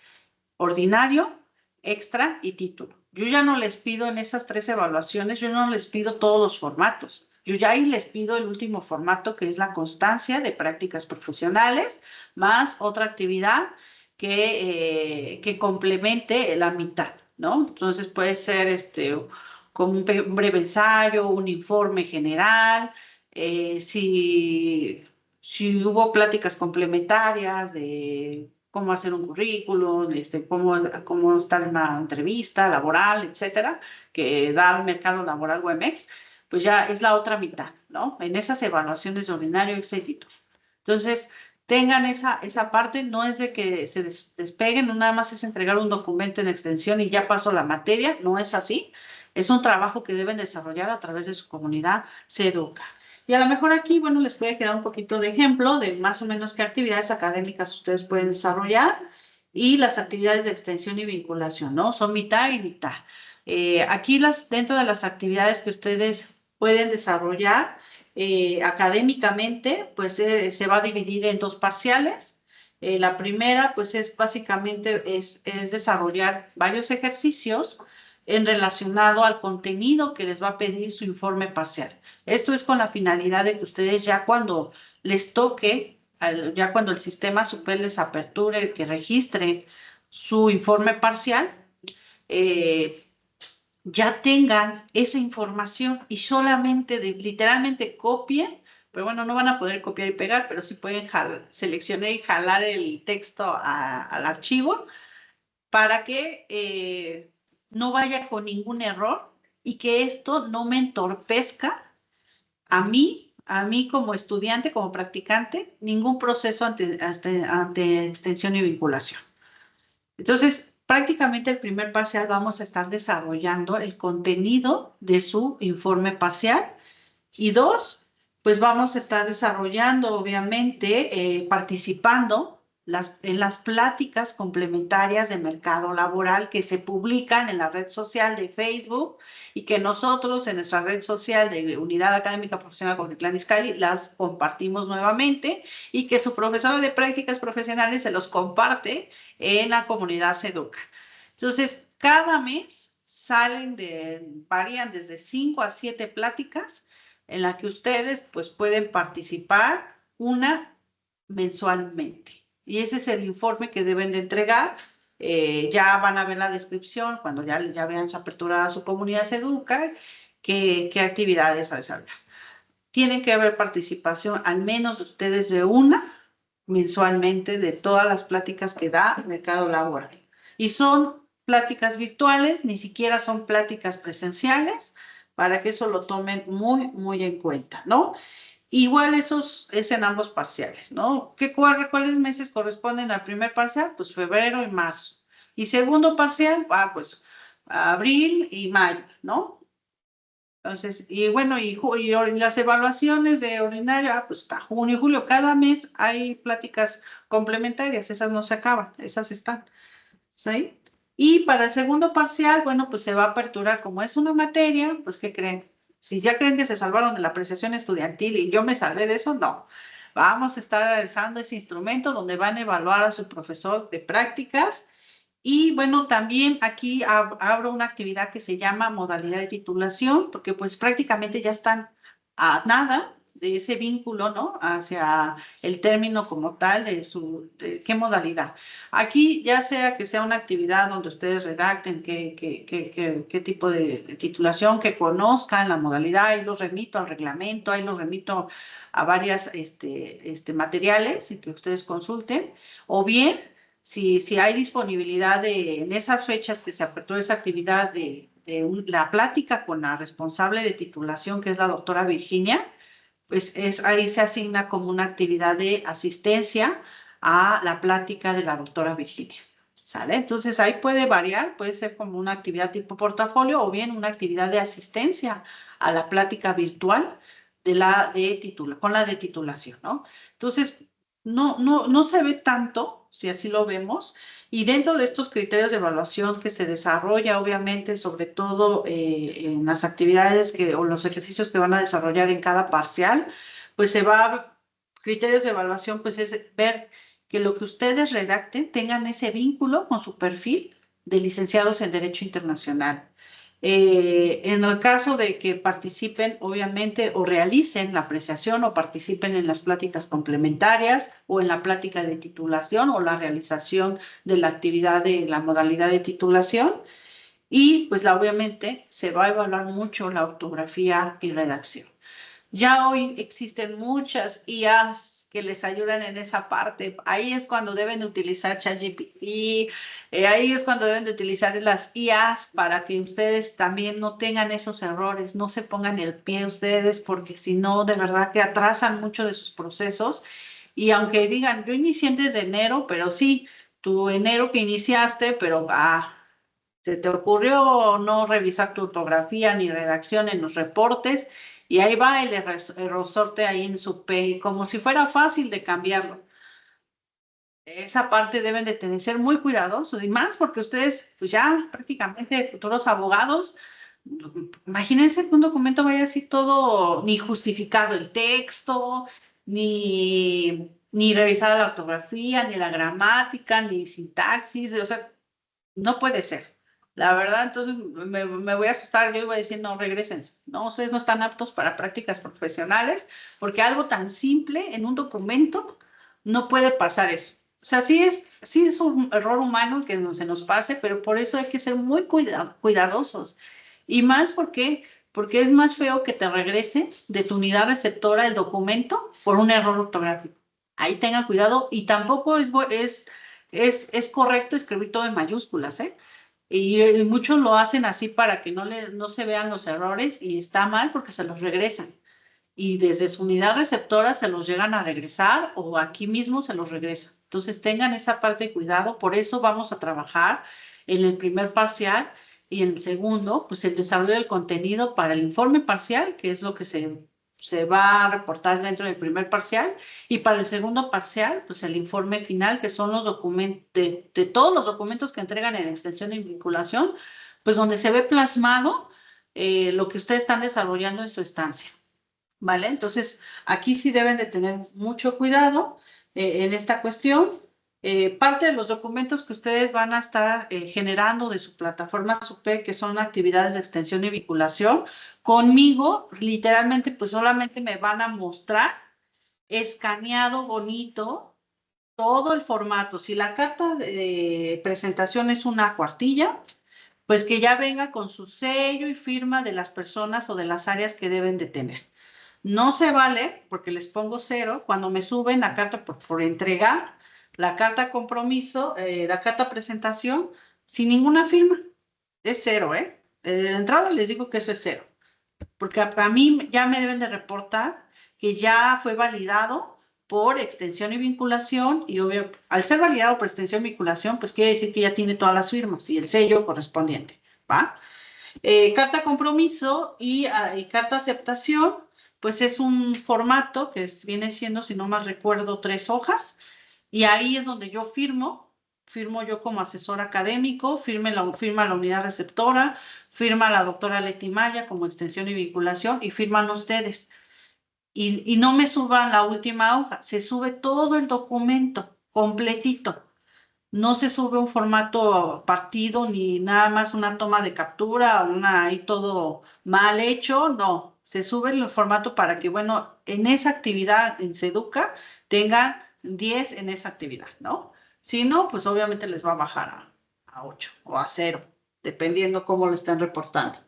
ordinario, extra y título. Yo ya no les pido en esas 3 evaluaciones, yo no les pido todos los formatos. Yo ya ahí les pido el último formato, que es la constancia de prácticas profesionales, más otra actividad que complemente la mitad, ¿no? Entonces puede ser como un breve ensayo, un informe general, si hubo pláticas complementarias de cómo hacer un currículum, cómo estar en una entrevista laboral, etcétera, que da al mercado laboral Wemex, pues ya es la otra mitad, ¿no? En esas evaluaciones de ordinario, extra y título. Entonces, tengan esa parte, no es de que se despeguen, no nada más es entregar un documento en extensión y ya pasó la materia, no es así. Es un trabajo que deben desarrollar a través de su comunidad SEDUCA. Y a lo mejor aquí, bueno, les puede quedar un poquito de ejemplo de más o menos qué actividades académicas ustedes pueden desarrollar y las actividades de extensión y vinculación, ¿no? Son mitad y mitad. Aquí dentro de las actividades que ustedes pueden desarrollar académicamente, pues se va a dividir en 2 parciales. La primera, pues es básicamente es desarrollar varios ejercicios en relacionado al contenido que les va a pedir su informe parcial. Esto es con la finalidad de que ustedes ya cuando les toque, ya cuando el sistema SUPEP les aperture, que registre su informe parcial, eh, ya tengan esa información y solamente literalmente copien, pero bueno, no van a poder copiar y pegar, pero sí pueden seleccionar y jalar el texto al archivo para que no vaya con ningún error y que esto no me entorpezca a mí como estudiante, como practicante, ningún proceso ante extensión y vinculación. Entonces, prácticamente el primer parcial vamos a estar desarrollando el contenido de su informe parcial. Y 2, pues vamos a estar desarrollando, obviamente, participando en las pláticas complementarias de mercado laboral que se publican en la red social de Facebook y que nosotros en nuestra red social de Unidad Académica Profesional Cuautitlán Izcalli las compartimos nuevamente y que su profesora de prácticas profesionales se los comparte en la comunidad SEDUCA. Entonces, cada mes varían desde 5 a 7 pláticas en la que ustedes pues pueden participar una mensualmente. Y ese es el informe que deben de entregar. Ya van a ver la descripción cuando ya vean aperturada su comunidad SEDUCA, qué actividades desarrollar. Tienen que haber participación al menos de ustedes de una mensualmente de todas las pláticas que da el mercado laboral. Y son pláticas virtuales, ni siquiera son pláticas presenciales, para que eso lo tomen muy, muy en cuenta, ¿no? Igual esos es en ambos parciales, ¿no? ¿Cuáles meses corresponden al primer parcial? Pues febrero y marzo. Y segundo parcial, pues abril y mayo, ¿no? Entonces, y bueno, y las evaluaciones de ordinario, pues está junio y julio. Cada mes hay pláticas complementarias, esas no se acaban, esas están, ¿sí? Y para el segundo parcial, bueno, pues se va a aperturar, como es una materia, pues ¿qué creen? Si ya creen que se salvaron de la apreciación estudiantil y yo me salvé de eso, no. Vamos a estar realizando ese instrumento donde van a evaluar a su profesor de prácticas. Y bueno, también aquí abro una actividad que se llama modalidad de titulación, porque pues prácticamente ya están a nada de ese vínculo, ¿no? Hacia el término como tal de qué modalidad. Aquí ya sea que sea una actividad donde ustedes redacten qué tipo de titulación, que conozcan la modalidad, ahí los remito al reglamento, ahí los remito a varias materiales y que ustedes consulten, o bien si hay disponibilidad en esas fechas que se aperturó esa actividad la plática con la responsable de titulación, que es la doctora Virginia, pues ahí se asigna como una actividad de asistencia a la plática de la doctora Virginia. ¿Sale? Entonces ahí puede variar, puede ser como una actividad tipo portafolio o bien una actividad de asistencia a la plática virtual con la de titulación, ¿no? Entonces, no se ve tanto, si así lo vemos, y dentro de estos criterios de evaluación que se desarrolla, obviamente, sobre todo en las actividades o los ejercicios que van a desarrollar en cada parcial, pues criterios de evaluación, pues es ver que lo que ustedes redacten tengan ese vínculo con su perfil de licenciados en Derecho Internacional. En el caso de que participen, obviamente, o realicen la apreciación o participen en las pláticas complementarias o en la plática de titulación o la realización de la actividad de la modalidad de titulación. Y pues obviamente se va a evaluar mucho la ortografía y redacción. Ya hoy existen muchas IAs que les ayudan en esa parte. Ahí es cuando deben de utilizar ChatGPT, ahí es cuando deben de utilizar las IAs para que ustedes también no tengan esos errores, no se pongan el pie ustedes, porque si no, de verdad que atrasan mucho de sus procesos. Y aunque digan, yo inicié desde enero, pero sí, tu enero que iniciaste, pero se te ocurrió no revisar tu ortografía ni redacción en los reportes y ahí va el resorte ahí en su P, como si fuera fácil de cambiarlo. Esa parte deben de ser muy cuidadosos y más porque ustedes, pues ya prácticamente futuros abogados, imagínense que un documento vaya así todo, ni justificado el texto, ni revisar la ortografía, ni la gramática, ni sintaxis, o sea, no puede ser. La verdad, entonces me voy a asustar. Yo iba a decir, no, regresen. No, ustedes no están aptos para prácticas profesionales, porque algo tan simple en un documento no puede pasar eso. O sea, sí es un error humano que se nos pase, pero por eso hay que ser muy cuidadosos. Y más porque es más feo que te regrese de tu unidad receptora el documento por un error ortográfico. Ahí tengan cuidado y tampoco es correcto escribir todo en mayúsculas, ¿eh? Y muchos lo hacen así para que no se vean los errores y está mal porque se los regresan. Y desde su unidad receptora se los llegan a regresar o aquí mismo se los regresan. Entonces tengan esa parte de cuidado. Por eso vamos a trabajar en el primer parcial y en el segundo, pues el desarrollo del contenido para el informe parcial, que es lo que se va a reportar dentro del primer parcial, y para el segundo parcial, pues el informe final, que son los documentos, de todos los documentos que entregan en extensión y vinculación, pues donde se ve plasmado lo que ustedes están desarrollando en su estancia. ¿Vale? Entonces, aquí sí deben de tener mucho cuidado en esta cuestión. Parte de los documentos que ustedes van a estar generando de su plataforma SUPE, que son actividades de extensión y vinculación, conmigo, literalmente, pues solamente me van a mostrar escaneado bonito todo el formato. Si la carta de presentación es una cuartilla, pues que ya venga con su sello y firma de las personas o de las áreas que deben de tener. No se vale, porque les pongo 0, cuando me suben la carta por entregar, la carta compromiso, la carta presentación, sin ninguna firma. Es 0, ¿eh? De entrada les digo que eso es 0, porque a mí ya me deben de reportar que ya fue validado por extensión y vinculación, y obvio, al ser validado por extensión y vinculación, pues quiere decir que ya tiene todas las firmas y el sello correspondiente, ¿va? Carta compromiso y carta aceptación, pues es un formato que viene siendo, si no mal recuerdo, 3 hojas, y ahí es donde yo firmo yo como asesor académico, firma la unidad receptora, firma la doctora Leti Maya como extensión y vinculación, y firman ustedes. Y no me suban la última hoja, se sube todo el documento completito. No se sube un formato partido ni nada más una toma de captura, ahí todo mal hecho, no. Se sube el formato para que, bueno, en esa actividad en Seduca tengan 10 en esa actividad, ¿no? Si no, pues obviamente les va a bajar a 8 o a 0, dependiendo cómo lo estén reportando.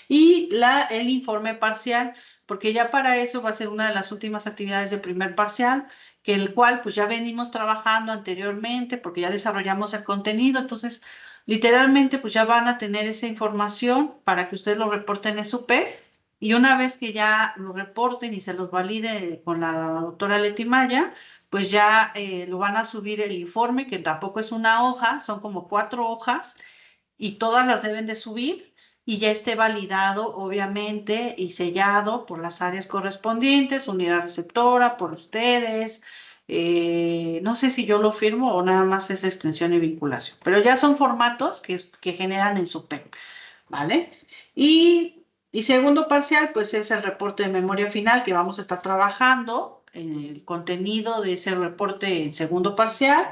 Y el informe parcial, porque ya para eso va a ser una de las últimas actividades de primer parcial, que el cual pues ya venimos trabajando anteriormente porque ya desarrollamos el contenido, entonces literalmente pues ya van a tener esa información para que ustedes lo reporten en su P, y una vez que ya lo reporten y se los valide con la doctora Leti Maya, pues ya lo van a subir el informe, que tampoco es una hoja, son como 4 hojas y todas las deben de subir. y ya esté validado, obviamente, y sellado por las áreas correspondientes, unidad receptora, por ustedes. No sé si yo lo firmo o nada más es extensión y vinculación, pero ya son formatos que generan en su PEP, ¿vale? Y segundo parcial, pues es el reporte de memoria final que vamos a estar trabajando en el contenido de ese reporte en segundo parcial.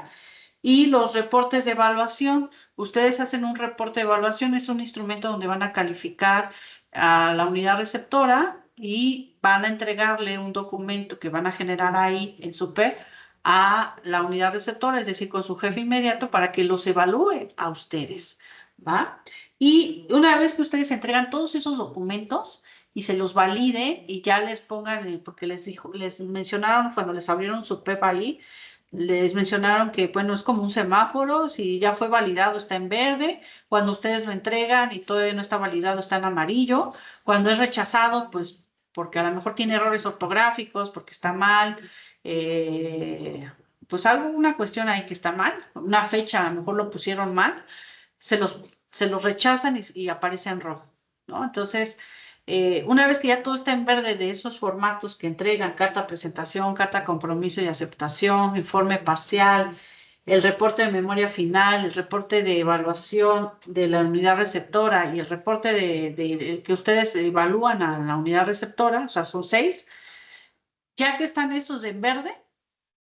Y los reportes de evaluación, ustedes hacen un reporte de evaluación, es un instrumento donde van a calificar a la unidad receptora y van a entregarle un documento que van a generar ahí en su PEP a la unidad receptora, es decir, con su jefe inmediato para que los evalúe a ustedes, ¿va? Y una vez que ustedes entregan todos esos documentos y se los valide y ya les pongan, porque les mencionaron cuando les abrieron su PEP ahí, les mencionaron que, bueno, es como un semáforo, si ya fue validado está en verde, cuando ustedes lo entregan y todavía no está validado está en amarillo, cuando es rechazado, pues porque a lo mejor tiene errores ortográficos, porque está mal, pues alguna cuestión ahí que está mal, una fecha a lo mejor lo pusieron mal, se los, se los rechazan y aparece en rojo, ¿no? Entonces, una vez que ya todo está en verde de esos formatos que entregan, carta presentación, carta compromiso y aceptación, informe parcial, el reporte de memoria final, el reporte de evaluación de la unidad receptora y el reporte el que ustedes evalúan a la unidad receptora, o sea, son 6, ya que están esos en verde,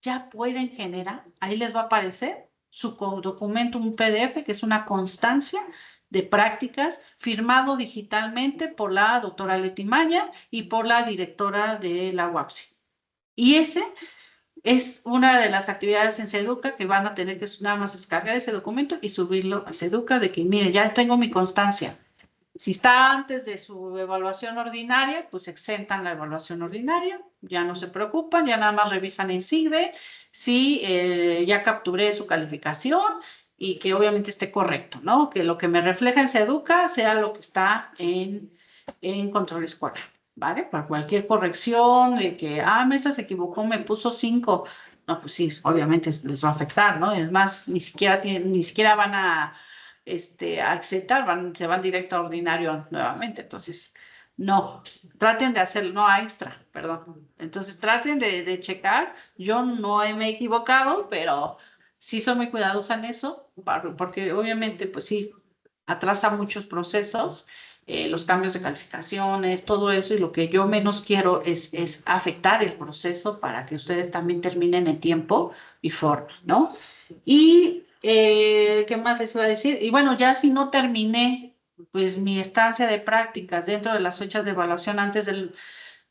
ya pueden generar, ahí les va a aparecer su documento, un PDF, que es una constancia de prácticas firmado digitalmente por la doctora Leti Maya y por la directora de la UAPSI. Y ese es una de las actividades en Seduca que van a tener que nada más descargar ese documento y subirlo a Seduca de que, mire, ya tengo mi constancia. Si está antes de su evaluación ordinaria, pues exentan la evaluación ordinaria, ya no se preocupan, ya nada más revisan en SIGDE si ya capturé su calificación y que obviamente esté correcto, ¿no? Que lo que me refleja en Seduca sea lo que está en control escolar, ¿vale? Para cualquier corrección de que, maestra se equivocó, me puso 5. No, pues sí, obviamente les va a afectar, ¿no? Es más, ni siquiera van a aceptar, se van directo a ordinario nuevamente. Entonces, no, traten de hacerlo, no a extra, perdón. Entonces, traten de checar. Yo no me he equivocado, pero sí soy muy cuidadosa en eso, porque obviamente, pues sí, atrasa muchos procesos, los cambios de calificaciones, todo eso, y lo que yo menos quiero es afectar el proceso para que ustedes también terminen en tiempo y forma, ¿no? Y, ¿qué más les iba a decir? Y bueno, ya si no terminé, pues mi estancia de prácticas dentro de las fechas de evaluación antes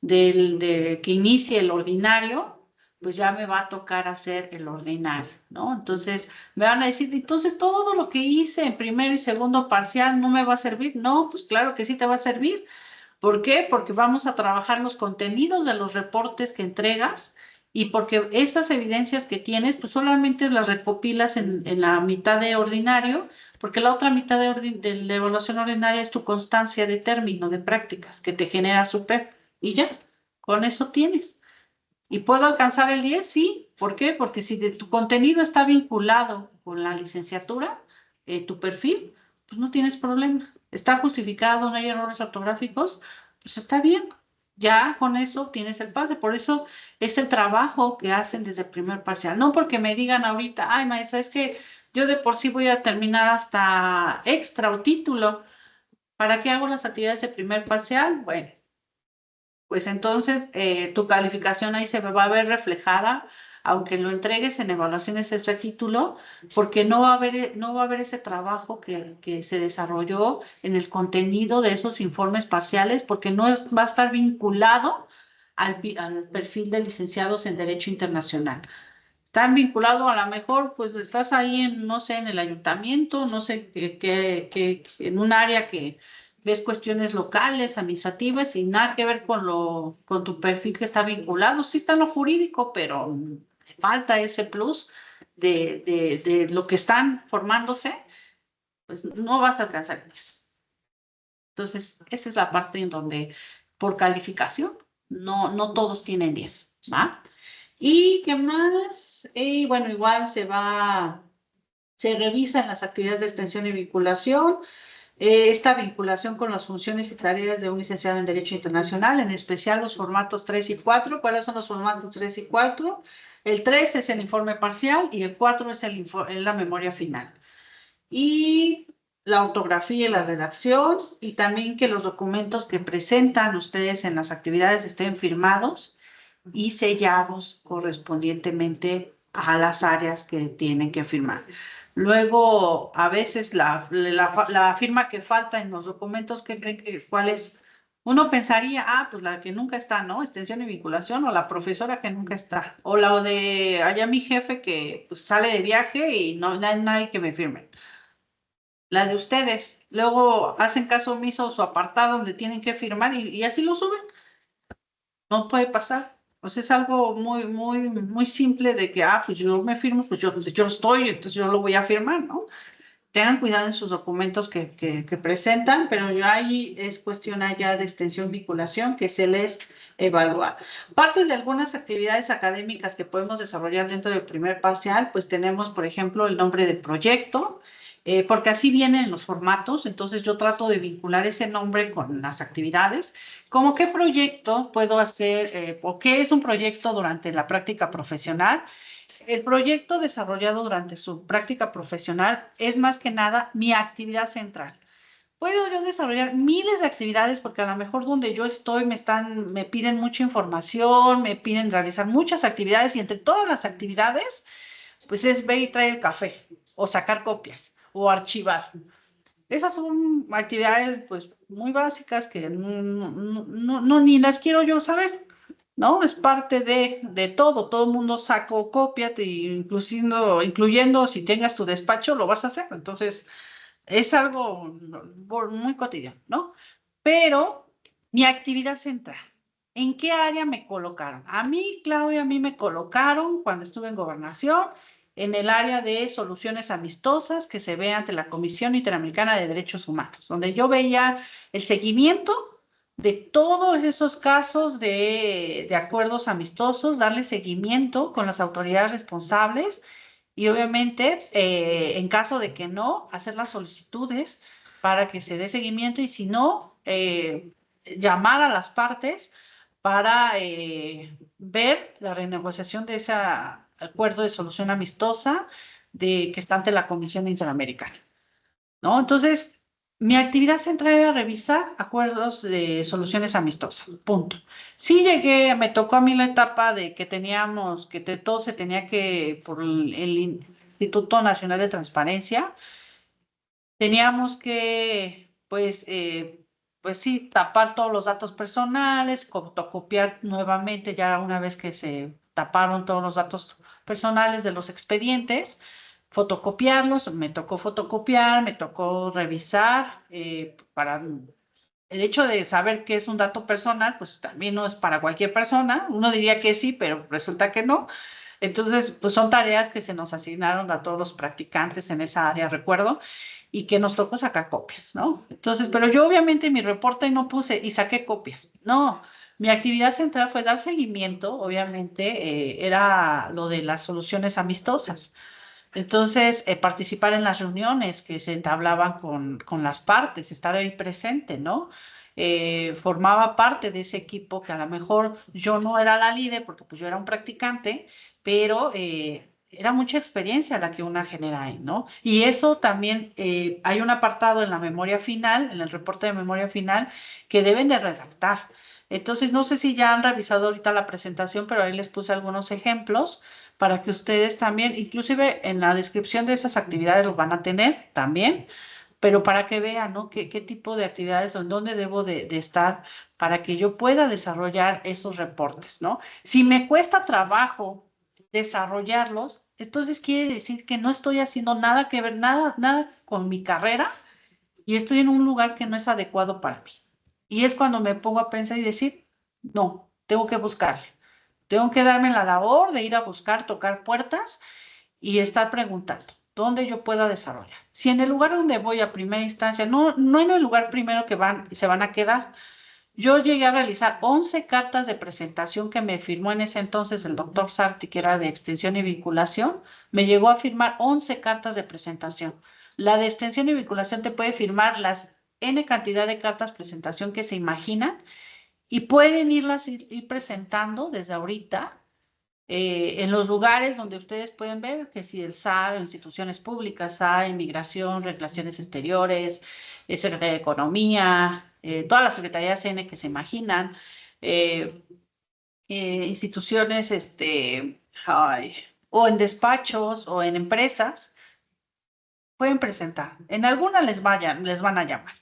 de que inicie el ordinario, pues ya me va a tocar hacer el ordinario, ¿no? Entonces me van a decir, entonces todo lo que hice en primero y segundo parcial no me va a servir. No, pues claro que sí te va a servir. ¿Por qué? Porque vamos a trabajar los contenidos de los reportes que entregas y porque esas evidencias que tienes, pues solamente las recopilas en la mitad de ordinario, porque la otra mitad de la evaluación ordinaria es tu constancia de término de prácticas que te genera su PEP. Y ya, con eso tienes. ¿Y puedo alcanzar el 10? Sí. ¿Por qué? Porque si tu contenido está vinculado con la licenciatura, tu perfil, pues no tienes problema. Está justificado, no hay errores ortográficos, pues está bien. Ya con eso tienes el pase. Por eso es el trabajo que hacen desde el primer parcial. No porque me digan ahorita, ay, maestra, es que yo de por sí voy a terminar hasta extra o título. ¿Para qué hago las actividades de primer parcial? Bueno, pues entonces tu calificación ahí se va a ver reflejada, aunque lo entregues en evaluaciones ese título, porque no va a haber ese trabajo que se desarrolló en el contenido de esos informes parciales, porque no va a estar vinculado al perfil de licenciados en Derecho Internacional. Están vinculados a lo mejor, pues estás ahí en, no sé, en el ayuntamiento, no sé, en un área que ves cuestiones locales, administrativas y nada que ver con tu perfil que está vinculado. Sí está en lo jurídico, pero falta ese plus de lo que están formándose, pues no vas a alcanzar eso. Entonces, esa es la parte en donde, por calificación, no todos tienen 10, ¿va? ¿Y qué más? Y bueno, igual se revisan las actividades de extensión y vinculación. esta vinculación con las funciones y tareas de un licenciado en Derecho Internacional, en especial los formatos 3 y 4. ¿Cuáles son los formatos 3 y 4? El 3 es el informe parcial y el 4 es la memoria final. Y la ortografía y la redacción, y también que los documentos que presentan ustedes en las actividades estén firmados y sellados correspondientemente a las áreas que tienen que firmar. Luego, a veces la firma que falta en los documentos, ¿qué creen que cuál es? Uno pensaría, pues la que nunca está, ¿no? Extensión y vinculación, o la profesora que nunca está, o la de allá mi jefe que pues, sale de viaje y no hay nadie que me firme. La de ustedes. Luego hacen caso omiso su apartado donde tienen que firmar y así lo suben. No puede pasar. Pues es algo muy simple de que, pues yo me firmo, pues yo estoy, entonces yo lo voy a firmar, ¿no? Tengan cuidado en sus documentos que presentan, pero ya ahí es cuestión allá de extensión vinculación que se les evalúa. Parte de algunas actividades académicas que podemos desarrollar dentro del primer parcial, pues tenemos, por ejemplo, el nombre del proyecto, porque así vienen los formatos, entonces yo trato de vincular ese nombre con las actividades. ¿Cómo qué proyecto puedo hacer o qué es un proyecto durante la práctica profesional? El proyecto desarrollado durante su práctica profesional es más que nada mi actividad central. Puedo yo desarrollar miles de actividades porque a lo mejor donde yo estoy me piden mucha información, me piden realizar muchas actividades y entre todas las actividades, pues es ver y traer el café o sacar copias o archivar. Esas son actividades pues muy básicas que ni las quiero yo saber, ¿no? Es parte de todo el mundo sacó copia, incluyendo si tengas tu despacho, lo vas a hacer. Entonces, es algo muy cotidiano, ¿no? Pero mi actividad central, ¿en qué área me colocaron? A mí, Claudia, a mí me colocaron cuando estuve en gobernación en el área de soluciones amistosas que se ve ante la Comisión Interamericana de Derechos Humanos, donde yo veía el seguimiento de todos esos casos de acuerdos amistosos, darle seguimiento con las autoridades responsables y obviamente, en caso de que no, hacer las solicitudes para que se dé seguimiento y si no, llamar a las partes para ver la renegociación de ese acuerdo de solución amistosa que está ante la Comisión Interamericana, ¿no? Entonces, mi actividad central era revisar acuerdos de soluciones amistosas, punto. Sí llegué, me tocó a mí la etapa de que teníamos, todo se tenía que, por el Instituto Nacional de Transparencia, teníamos que, pues sí, tapar todos los datos personales, fotocopiar nuevamente ya una vez que se taparon todos los datos personales de los expedientes, fotocopiarlos, me tocó fotocopiar, me tocó revisar para el hecho de saber qué es un dato personal, pues también no es para cualquier persona. Uno diría que sí, pero resulta que no. Entonces, pues son tareas que se nos asignaron a todos los practicantes en esa área, recuerdo, y que nos tocó sacar copias, ¿no? Entonces, pero yo obviamente en mi reporte no puse y saqué copias. No, mi actividad central fue dar seguimiento, obviamente, era lo de las soluciones amistosas. Entonces, participar en las reuniones que se entablaban con las partes, estar ahí presente, ¿no? Formaba parte de ese equipo que a lo mejor yo no era la líder porque pues yo era un practicante, pero era mucha experiencia la que una genera ahí, ¿no? Y eso también hay un apartado en la memoria final, en el reporte de memoria final, que deben de redactar. Entonces, no sé si ya han revisado ahorita la presentación, pero ahí les puse algunos ejemplos para que ustedes también, inclusive en la descripción de esas actividades lo van a tener también, pero para que vean, ¿no? ¿Qué tipo de actividades o en dónde debo de estar para que yo pueda desarrollar esos reportes, ¿no? Si me cuesta trabajo desarrollarlos, entonces quiere decir que no estoy haciendo nada que ver, nada con mi carrera y estoy en un lugar que no es adecuado para mí. Y es cuando me pongo a pensar y decir, no, tengo que buscarle. Tengo que darme la labor de ir a buscar, tocar puertas y estar preguntando dónde yo pueda desarrollar. Si en el lugar donde voy a primera instancia, no en el lugar primero que se van a quedar. Yo llegué a realizar 11 cartas de presentación que me firmó en ese entonces el doctor Sarti, que era de extensión y vinculación, me llegó a firmar 11 cartas de presentación. La de extensión y vinculación te puede firmar las N cantidad de cartas presentación que se imaginan y pueden ir presentando desde ahorita en los lugares donde ustedes pueden ver que si el SAE, instituciones públicas, SAE, Inmigración, Relaciones Exteriores, Secretaría de Economía, todas las secretarías N que se imaginan, eh, instituciones, o en despachos o en empresas, pueden presentar. En algunas les van a llamar.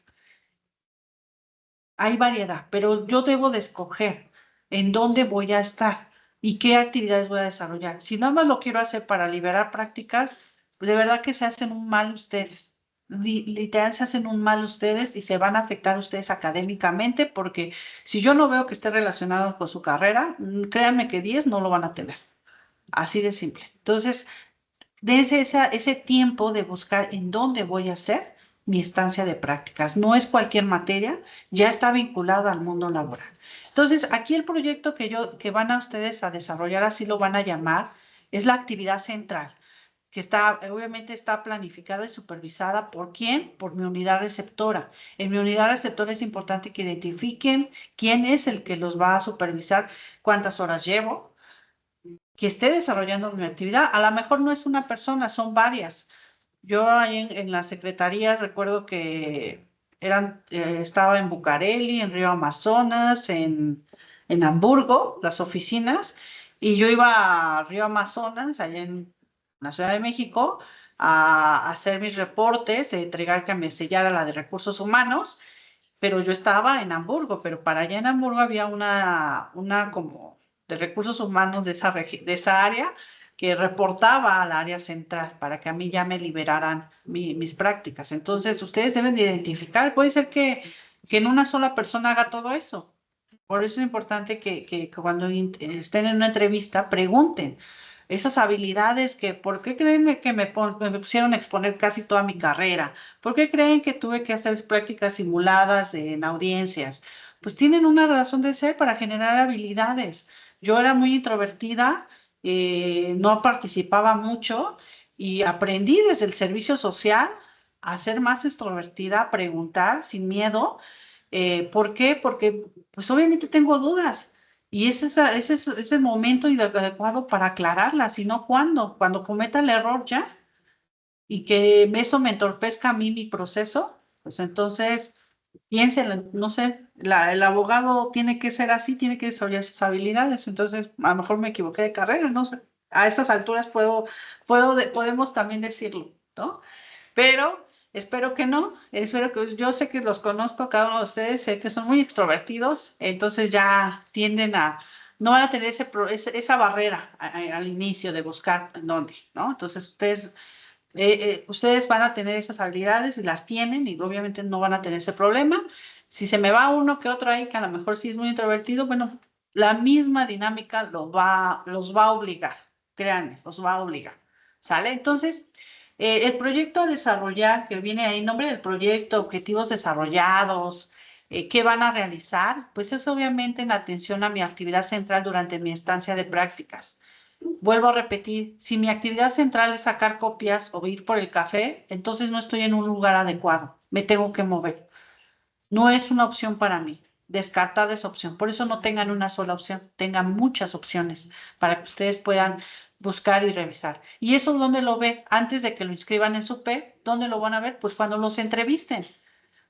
Hay variedad, pero yo debo de escoger en dónde voy a estar y qué actividades voy a desarrollar. Si nada más lo quiero hacer para liberar prácticas, pues de verdad que se hacen un mal ustedes. Literal se hacen un mal ustedes y se van a afectar ustedes académicamente porque si yo no veo que esté relacionado con su carrera, créanme que 10 no lo van a tener. Así de simple. Entonces, dense ese tiempo de buscar en dónde voy a hacer mi estancia de prácticas. No es cualquier materia, ya está vinculada al mundo laboral. Entonces, aquí el proyecto que van a ustedes a desarrollar, así lo van a llamar, es la actividad central, que obviamente está planificada y supervisada ¿por quién? Por mi unidad receptora. En mi unidad receptora es importante que identifiquen quién es el que los va a supervisar, cuántas horas llevo, que esté desarrollando mi actividad. A lo mejor no es una persona, son varias. Yo ahí en la secretaría recuerdo que estaba en Bucareli, en Río Amazonas, en Hamburgo, las oficinas, y yo iba a Río Amazonas, allá en la Ciudad de México, a hacer mis reportes, a entregar que me sellara la de recursos humanos, pero yo estaba en Hamburgo, pero para allá en Hamburgo había una como de recursos humanos de esa área que reportaba al área central para que a mí ya me liberaran mis prácticas. Entonces, ustedes deben de identificar, puede ser que en una sola persona haga todo eso. Por eso es importante que cuando estén en una entrevista pregunten esas habilidades ¿por qué creen que me pusieron a exponer casi toda mi carrera? ¿Por qué creen que tuve que hacer prácticas simuladas en audiencias? Pues tienen una razón de ser para generar habilidades. Yo era muy introvertida, no participaba mucho y aprendí desde el servicio social a ser más extrovertida, a preguntar sin miedo. ¿Por qué? Porque pues obviamente tengo dudas. Y ese es el momento adecuado para aclararlas, y no cuando cometa el error ya, y que eso me entorpezca a mí mi proceso, pues entonces piénsenlo, no sé, el abogado tiene que ser así, tiene que desarrollar esas habilidades, entonces a lo mejor me equivoqué de carrera, no sé. A estas alturas podemos también decirlo, ¿no? Pero espero que no, espero que yo sé que los conozco a cada uno de ustedes, sé que son muy extrovertidos, entonces ya tienden no van a tener esa barrera al inicio de buscar en dónde, ¿no? Entonces ustedes van a tener esas habilidades y las tienen y obviamente no van a tener ese problema. Si se me va uno que otro ahí que a lo mejor sí es muy introvertido, bueno, la misma dinámica los va a obligar, créanme, los va a obligar, ¿sale? Entonces, el proyecto a desarrollar, que viene ahí, nombre del proyecto, objetivos desarrollados, ¿qué van a realizar? Pues es obviamente en atención a mi actividad central durante mi estancia de prácticas. Vuelvo a repetir, si mi actividad central es sacar copias o ir por el café, entonces no estoy en un lugar adecuado, me tengo que mover. No es una opción para mí. Descartada esa opción. Por eso no tengan una sola opción, tengan muchas opciones para que ustedes puedan buscar y revisar. ¿Y eso dónde lo ve? Antes de que lo inscriban en su P, ¿dónde lo van a ver? Pues cuando los entrevisten.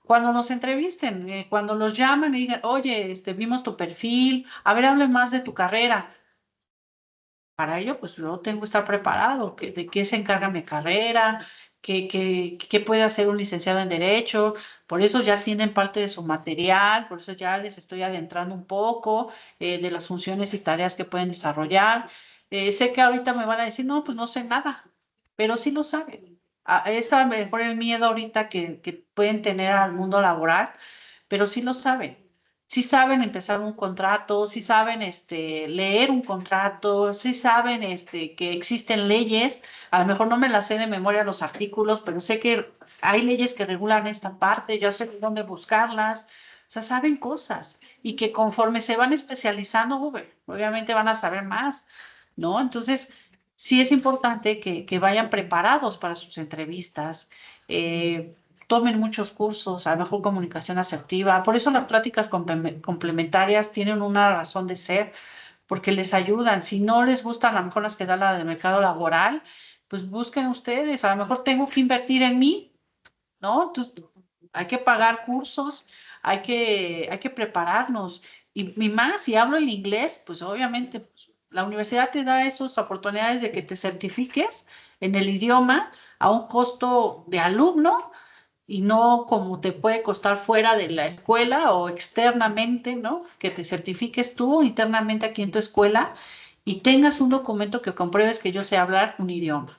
Cuando los entrevisten, cuando los llaman y digan, oye, vimos tu perfil, a ver, hable más de tu carrera. Para ello, pues yo tengo que estar preparado, de qué se encarga mi carrera, qué puede hacer un licenciado en Derecho. Por eso ya tienen parte de su material, por eso ya les estoy adentrando un poco de las funciones y tareas que pueden desarrollar. Sé que ahorita me van a decir, no, pues no sé nada, pero sí lo saben. Es a lo mejor el miedo ahorita que pueden tener al mundo laboral, pero sí lo saben. Sí saben empezar un contrato, sí saben leer un contrato, sí saben que existen leyes. A lo mejor no me las sé de memoria los artículos, pero sé que hay leyes que regulan esta parte, ya sé dónde buscarlas. O sea, saben cosas y que conforme se van especializando, obviamente van a saber más, ¿no? Entonces, sí es importante que vayan preparados para sus entrevistas, eh, tomen muchos cursos, a lo mejor comunicación asertiva. Por eso las pláticas complementarias tienen una razón de ser, porque les ayudan. Si no les gustan a lo mejor las que da la del mercado laboral, pues busquen ustedes. A lo mejor tengo que invertir en mí, ¿no? Entonces, hay que pagar cursos, hay que prepararnos. Y más, si hablo el inglés, pues obviamente pues, la universidad te da esas oportunidades de que te certifiques en el idioma a un costo de alumno y no como te puede costar fuera de la escuela o externamente, ¿no? Que te certifiques tú internamente aquí en tu escuela y tengas un documento que compruebes que yo sé hablar un idioma.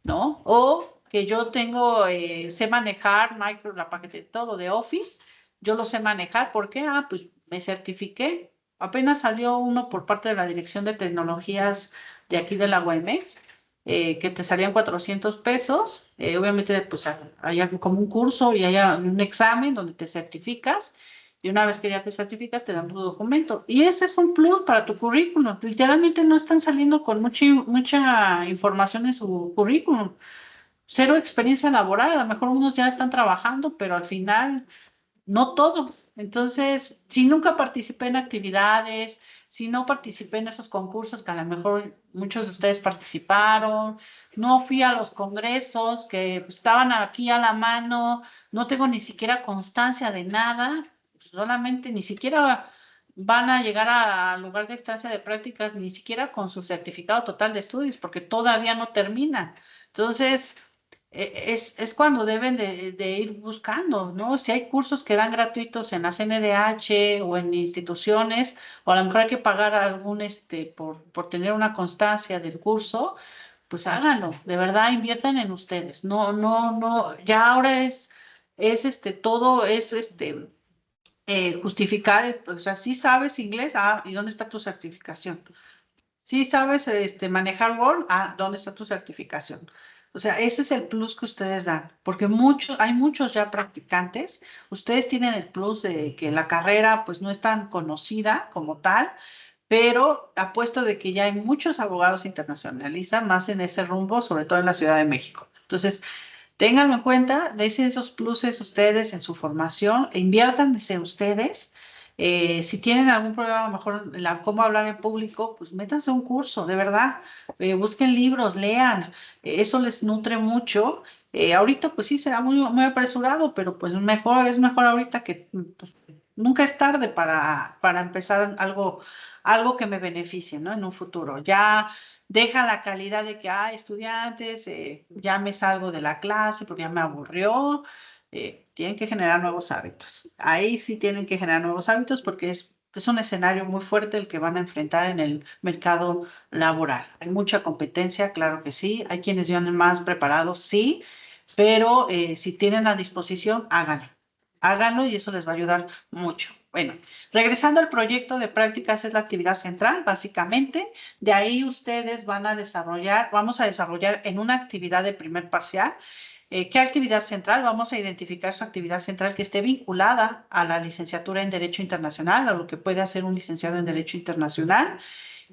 ¿No? O que yo tengo, sé manejar la paquete, todo de Office, yo lo sé manejar, ¿por qué? Ah, pues me certifiqué. Apenas salió uno por parte de la Dirección de Tecnologías de aquí de la UAMX, que te salían 400 pesos. Obviamente, pues hay como un curso y hay un examen donde te certificas. Y una vez que ya te certificas, te dan tu documento. Y ese es un plus para tu currículum. Literalmente no están saliendo con mucha información en su currículum. Cero experiencia laboral. A lo mejor unos ya están trabajando, pero al final no todos. Entonces, si nunca participé en actividades, si no participé en esos concursos que a lo mejor muchos de ustedes participaron, no fui a los congresos que pues, estaban aquí a la mano, no tengo ni siquiera constancia de nada, solamente ni siquiera van a llegar al lugar de estancia de prácticas, ni siquiera con su certificado total de estudios, porque todavía no terminan. Entonces, es cuando deben de ir buscando, ¿no? Si hay cursos que dan gratuitos en la CNDH o en instituciones, o a lo mejor hay que pagar algún, por tener una constancia del curso, pues háganlo, de verdad inviertan en ustedes. No, no, no, ya ahora todo es, justificar, o sea, si sabes inglés, ¿y dónde está tu certificación? Si sabes manejar Word, ¿dónde está tu certificación? O sea, ese es el plus que ustedes dan, porque hay muchos ya practicantes. Ustedes tienen el plus de que la carrera pues no es tan conocida como tal, pero apuesto de que ya hay muchos abogados internacionalistas más en ese rumbo, sobre todo en la Ciudad de México. Entonces, ténganlo en cuenta, desen esos pluses ustedes en su formación, e inviértanse ustedes. Si tienen algún problema, a lo mejor cómo hablar en público, pues métanse a un curso, de verdad. Busquen libros, lean, eso les nutre mucho. Ahorita, pues sí, será muy apresurado, pero pues es mejor ahorita que pues, nunca es tarde para empezar algo que me beneficie, ¿no? En un futuro. Ya deja la calidad de que, estudiantes, ya me salgo de la clase porque ya me aburrió. Tienen que generar nuevos hábitos. Ahí sí tienen que generar nuevos hábitos porque es un escenario muy fuerte el que van a enfrentar en el mercado laboral. Hay mucha competencia, claro que sí. Hay quienes vienen más preparados, sí, pero si tienen la disposición, háganlo. Háganlo y eso les va a ayudar mucho. Bueno, regresando al proyecto de prácticas, es la actividad central, básicamente. De ahí ustedes vamos a desarrollar en una actividad de primer parcial. ¿Qué actividad central? Vamos a identificar su actividad central que esté vinculada a la licenciatura en Derecho Internacional, a lo que puede hacer un licenciado en Derecho Internacional.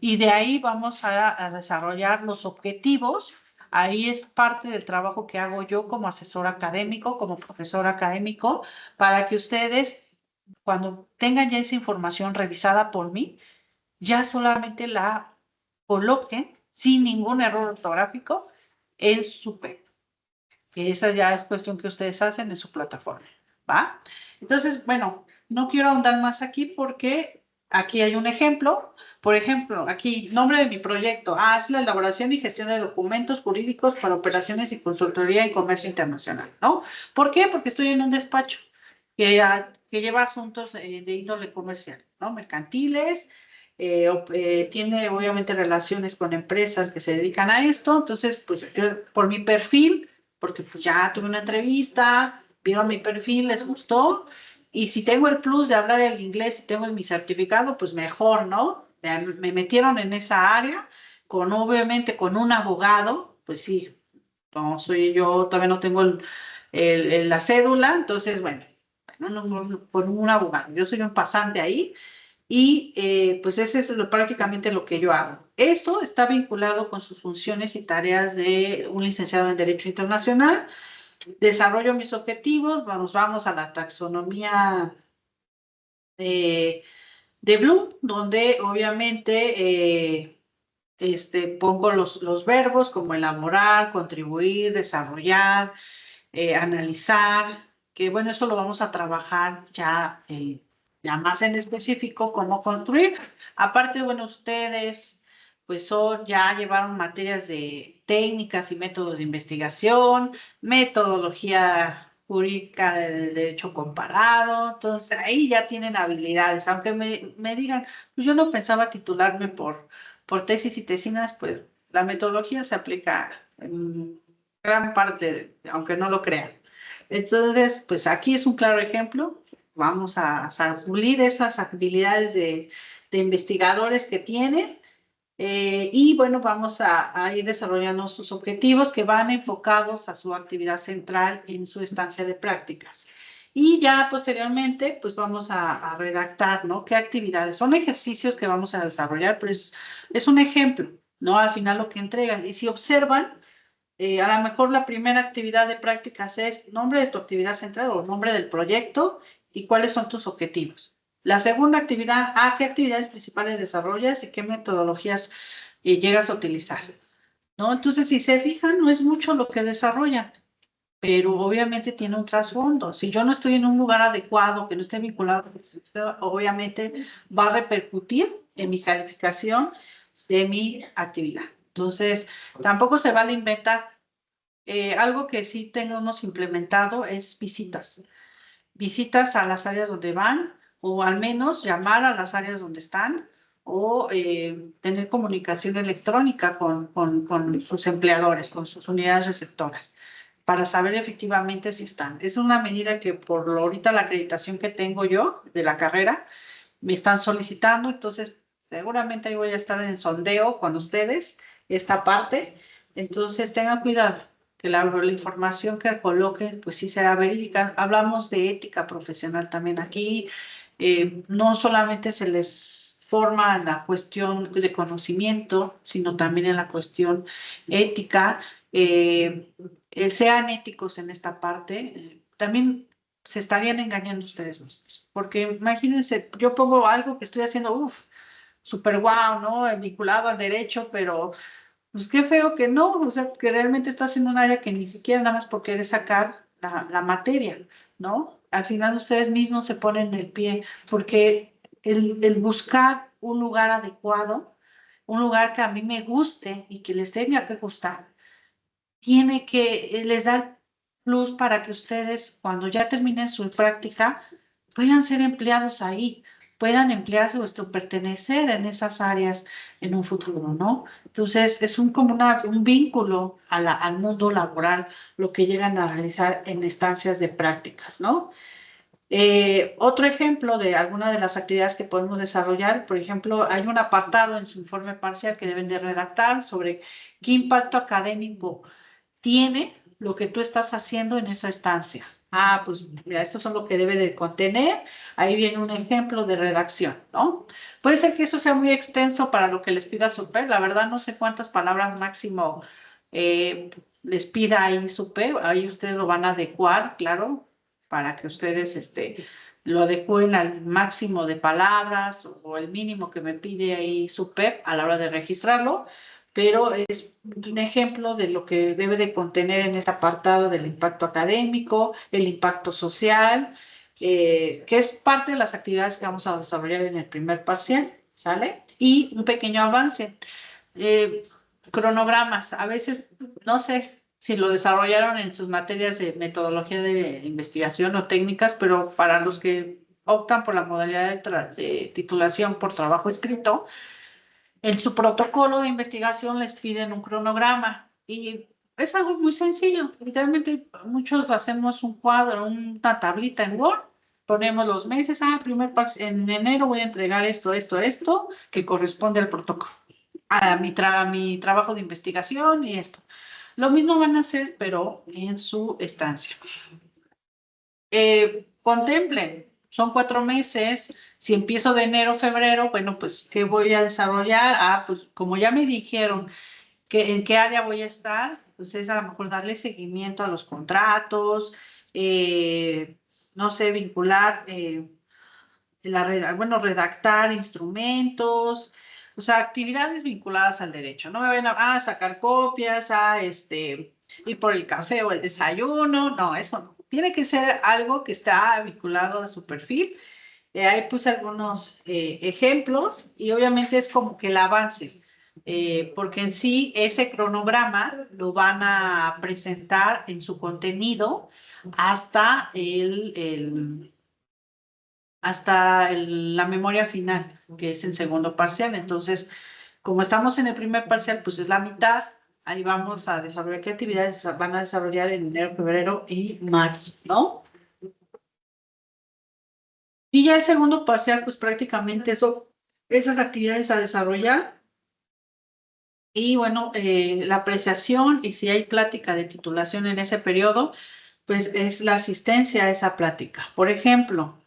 Y de ahí vamos a desarrollar los objetivos. Ahí es parte del trabajo que hago yo como asesor académico, como profesor académico, para que ustedes, cuando tengan ya esa información revisada por mí, ya solamente la coloquen sin ningún error ortográfico en su P, que esa ya es cuestión que ustedes hacen en su plataforma, ¿va? Entonces, bueno, no quiero ahondar más aquí porque aquí hay un ejemplo. Por ejemplo, aquí, nombre de mi proyecto. Es la elaboración y gestión de documentos jurídicos para operaciones y consultoría en comercio internacional, ¿no? ¿Por qué? Porque estoy en un despacho que lleva asuntos de índole comercial, ¿no? Mercantiles, tiene obviamente relaciones con empresas que se dedican a esto. Entonces, pues yo, por mi perfil, porque pues ya tuve una entrevista, vieron mi perfil, les gustó, y si tengo el plus de hablar el inglés y tengo mi certificado, pues mejor, ¿no? Me metieron en esa área, obviamente con un abogado, pues sí, no soy yo, todavía no tengo la cédula, entonces, bueno, con un abogado, yo soy un pasante ahí, y pues ese es prácticamente lo que yo hago. Eso está vinculado con sus funciones y tareas de un licenciado en Derecho Internacional. Desarrollo mis objetivos, vamos a la taxonomía de Bloom, donde obviamente pongo los verbos como elaborar, contribuir, desarrollar, analizar, que bueno, eso lo vamos a trabajar ya más en específico, cómo construir. Aparte, bueno, ustedes pues ya llevaron materias de técnicas y métodos de investigación, metodología jurídica del derecho comparado, entonces ahí ya tienen habilidades, aunque me digan, pues yo no pensaba titularme por tesis y tesinas, pues la metodología se aplica en gran parte, aunque no lo crean. Entonces, pues aquí es un claro ejemplo. Vamos a pulir esas habilidades de investigadores que tienen y bueno, vamos a ir desarrollando sus objetivos que van enfocados a su actividad central en su estancia de prácticas. Y ya posteriormente, pues vamos a redactar, ¿no? ¿Qué actividades? Son ejercicios que vamos a desarrollar, pero es un ejemplo, ¿no? Al final lo que entregan. Y si observan, a lo mejor la primera actividad de prácticas es nombre de tu actividad central o nombre del proyecto y cuáles son tus objetivos. La segunda actividad, qué actividades principales desarrollas y qué metodologías llegas a utilizar, ¿no? Entonces, si se fijan, no es mucho lo que desarrollan, pero obviamente tiene un trasfondo. Si yo no estoy en un lugar adecuado, que no esté vinculado, obviamente va a repercutir en mi calificación de mi actividad. Entonces, tampoco se vale inventar. Algo que sí tenemos implementado es visitas a las áreas donde van, o al menos llamar a las áreas donde están, o tener comunicación electrónica con sus empleadores, con sus unidades receptoras, para saber efectivamente si están. Es una medida que por ahorita la acreditación que tengo yo de la carrera, me están solicitando, entonces seguramente ahí voy a estar en sondeo con ustedes, esta parte, entonces tengan cuidado que la información que coloquen, pues sí sea verídica. Hablamos de ética profesional también aquí, no solamente se les forma en la cuestión de conocimiento, sino también en la cuestión ética, sean éticos en esta parte, también se estarían engañando ustedes mismos, porque imagínense, yo pongo algo que estoy haciendo, súper guau, ¿no? Vinculado al derecho, pero pues qué feo que no, o sea, que realmente estás en un área que ni siquiera nada más por querer sacar la materia, ¿no? Al final ustedes mismos se ponen el pie, porque el buscar un lugar adecuado, un lugar que a mí me guste y que les tenga que gustar, les da plus para que ustedes, cuando ya terminen su práctica, puedan ser empleados ahí, puedan emplearse o pertenecer en esas áreas en un futuro, ¿no? Entonces, es como un vínculo al mundo laboral, lo que llegan a realizar en estancias de prácticas, ¿no? Otro ejemplo de alguna de las actividades que podemos desarrollar, por ejemplo, hay un apartado en su informe parcial que deben de redactar sobre qué impacto académico tiene lo que tú estás haciendo en esa estancia. Pues mira, esto es lo que debe de contener. Ahí viene un ejemplo de redacción, ¿no? Puede ser que eso sea muy extenso para lo que les pida SUPE. La verdad no sé cuántas palabras máximo les pida ahí SUPE. Ahí ustedes lo van a adecuar, claro, para que ustedes lo adecúen al máximo de palabras o el mínimo que me pide ahí SUPE a la hora de registrarlo, pero es un ejemplo de lo que debe de contener en este apartado del impacto académico, el impacto social, que es parte de las actividades que vamos a desarrollar en el primer parcial, ¿sale? Y un pequeño avance. Eh, Cronogramas, a veces, no sé si lo desarrollaron en sus materias de metodología de investigación o técnicas, pero para los que optan por la modalidad de titulación por trabajo escrito, en su protocolo de investigación les piden un cronograma y es algo muy sencillo. Literalmente muchos hacemos un cuadro, una tablita en Word, ponemos los meses, en enero voy a entregar esto, que corresponde al protocolo, a mi trabajo de investigación y esto. Lo mismo van a hacer, pero en su estancia. Contemplen, son 4 meses. Si empiezo de enero a febrero, bueno, pues, ¿qué voy a desarrollar? Pues, como ya me dijeron ¿En qué área voy a estar? Pues es a lo mejor darle seguimiento a los contratos, no sé, vincular, bueno, redactar instrumentos, o sea, actividades vinculadas al derecho. No me vayan a sacar copias, ir por el café o el desayuno, no, eso no. Tiene que ser algo que está vinculado a su perfil. Ahí puse algunos ejemplos y obviamente es como que el avance, porque en sí ese cronograma lo van a presentar en su contenido hasta la memoria final, que es el segundo parcial. Entonces, como estamos en el primer parcial, pues es la mitad. Ahí vamos a desarrollar qué actividades van a desarrollar en enero, febrero y marzo, ¿no? Y ya el segundo parcial, pues prácticamente esas actividades a desarrollar. Y bueno, la apreciación y si hay plática de titulación en ese periodo, pues es la asistencia a esa plática. Por ejemplo,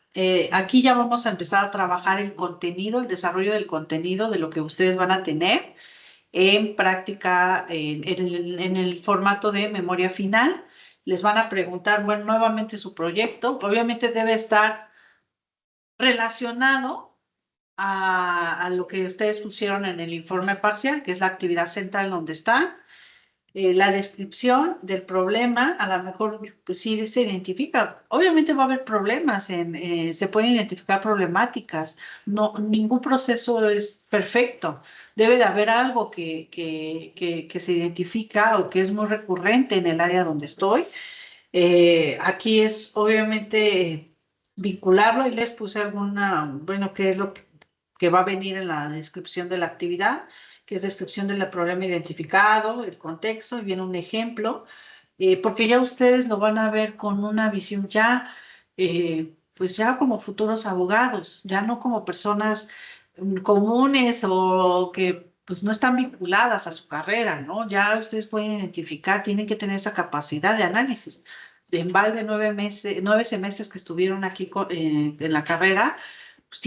aquí ya vamos a empezar a trabajar el contenido, el desarrollo del contenido de lo que ustedes van a tener en práctica en el formato de memoria final. Les van a preguntar, bueno, nuevamente su proyecto. Obviamente debe estar relacionado a lo que ustedes pusieron en el informe parcial, que es la actividad central donde está. La descripción del problema, a lo mejor pues sí se identifica. Obviamente va a haber problemas, se pueden identificar problemáticas. No, ningún proceso es perfecto. Debe de haber algo que se identifica o que es muy recurrente en el área donde estoy. Aquí es obviamente vincularlo y les puse bueno, qué es lo que va a venir en la descripción de la actividad, que es descripción del problema identificado, el contexto, y viene un ejemplo, porque ya ustedes lo van a ver con una visión ya, pues ya como futuros abogados, ya no como personas comunes o que pues no están vinculadas a su carrera, ¿no? Ya ustedes pueden identificar, tienen que tener esa capacidad de análisis. En balde 9 meses, 9 semestres que estuvieron aquí en la carrera, pues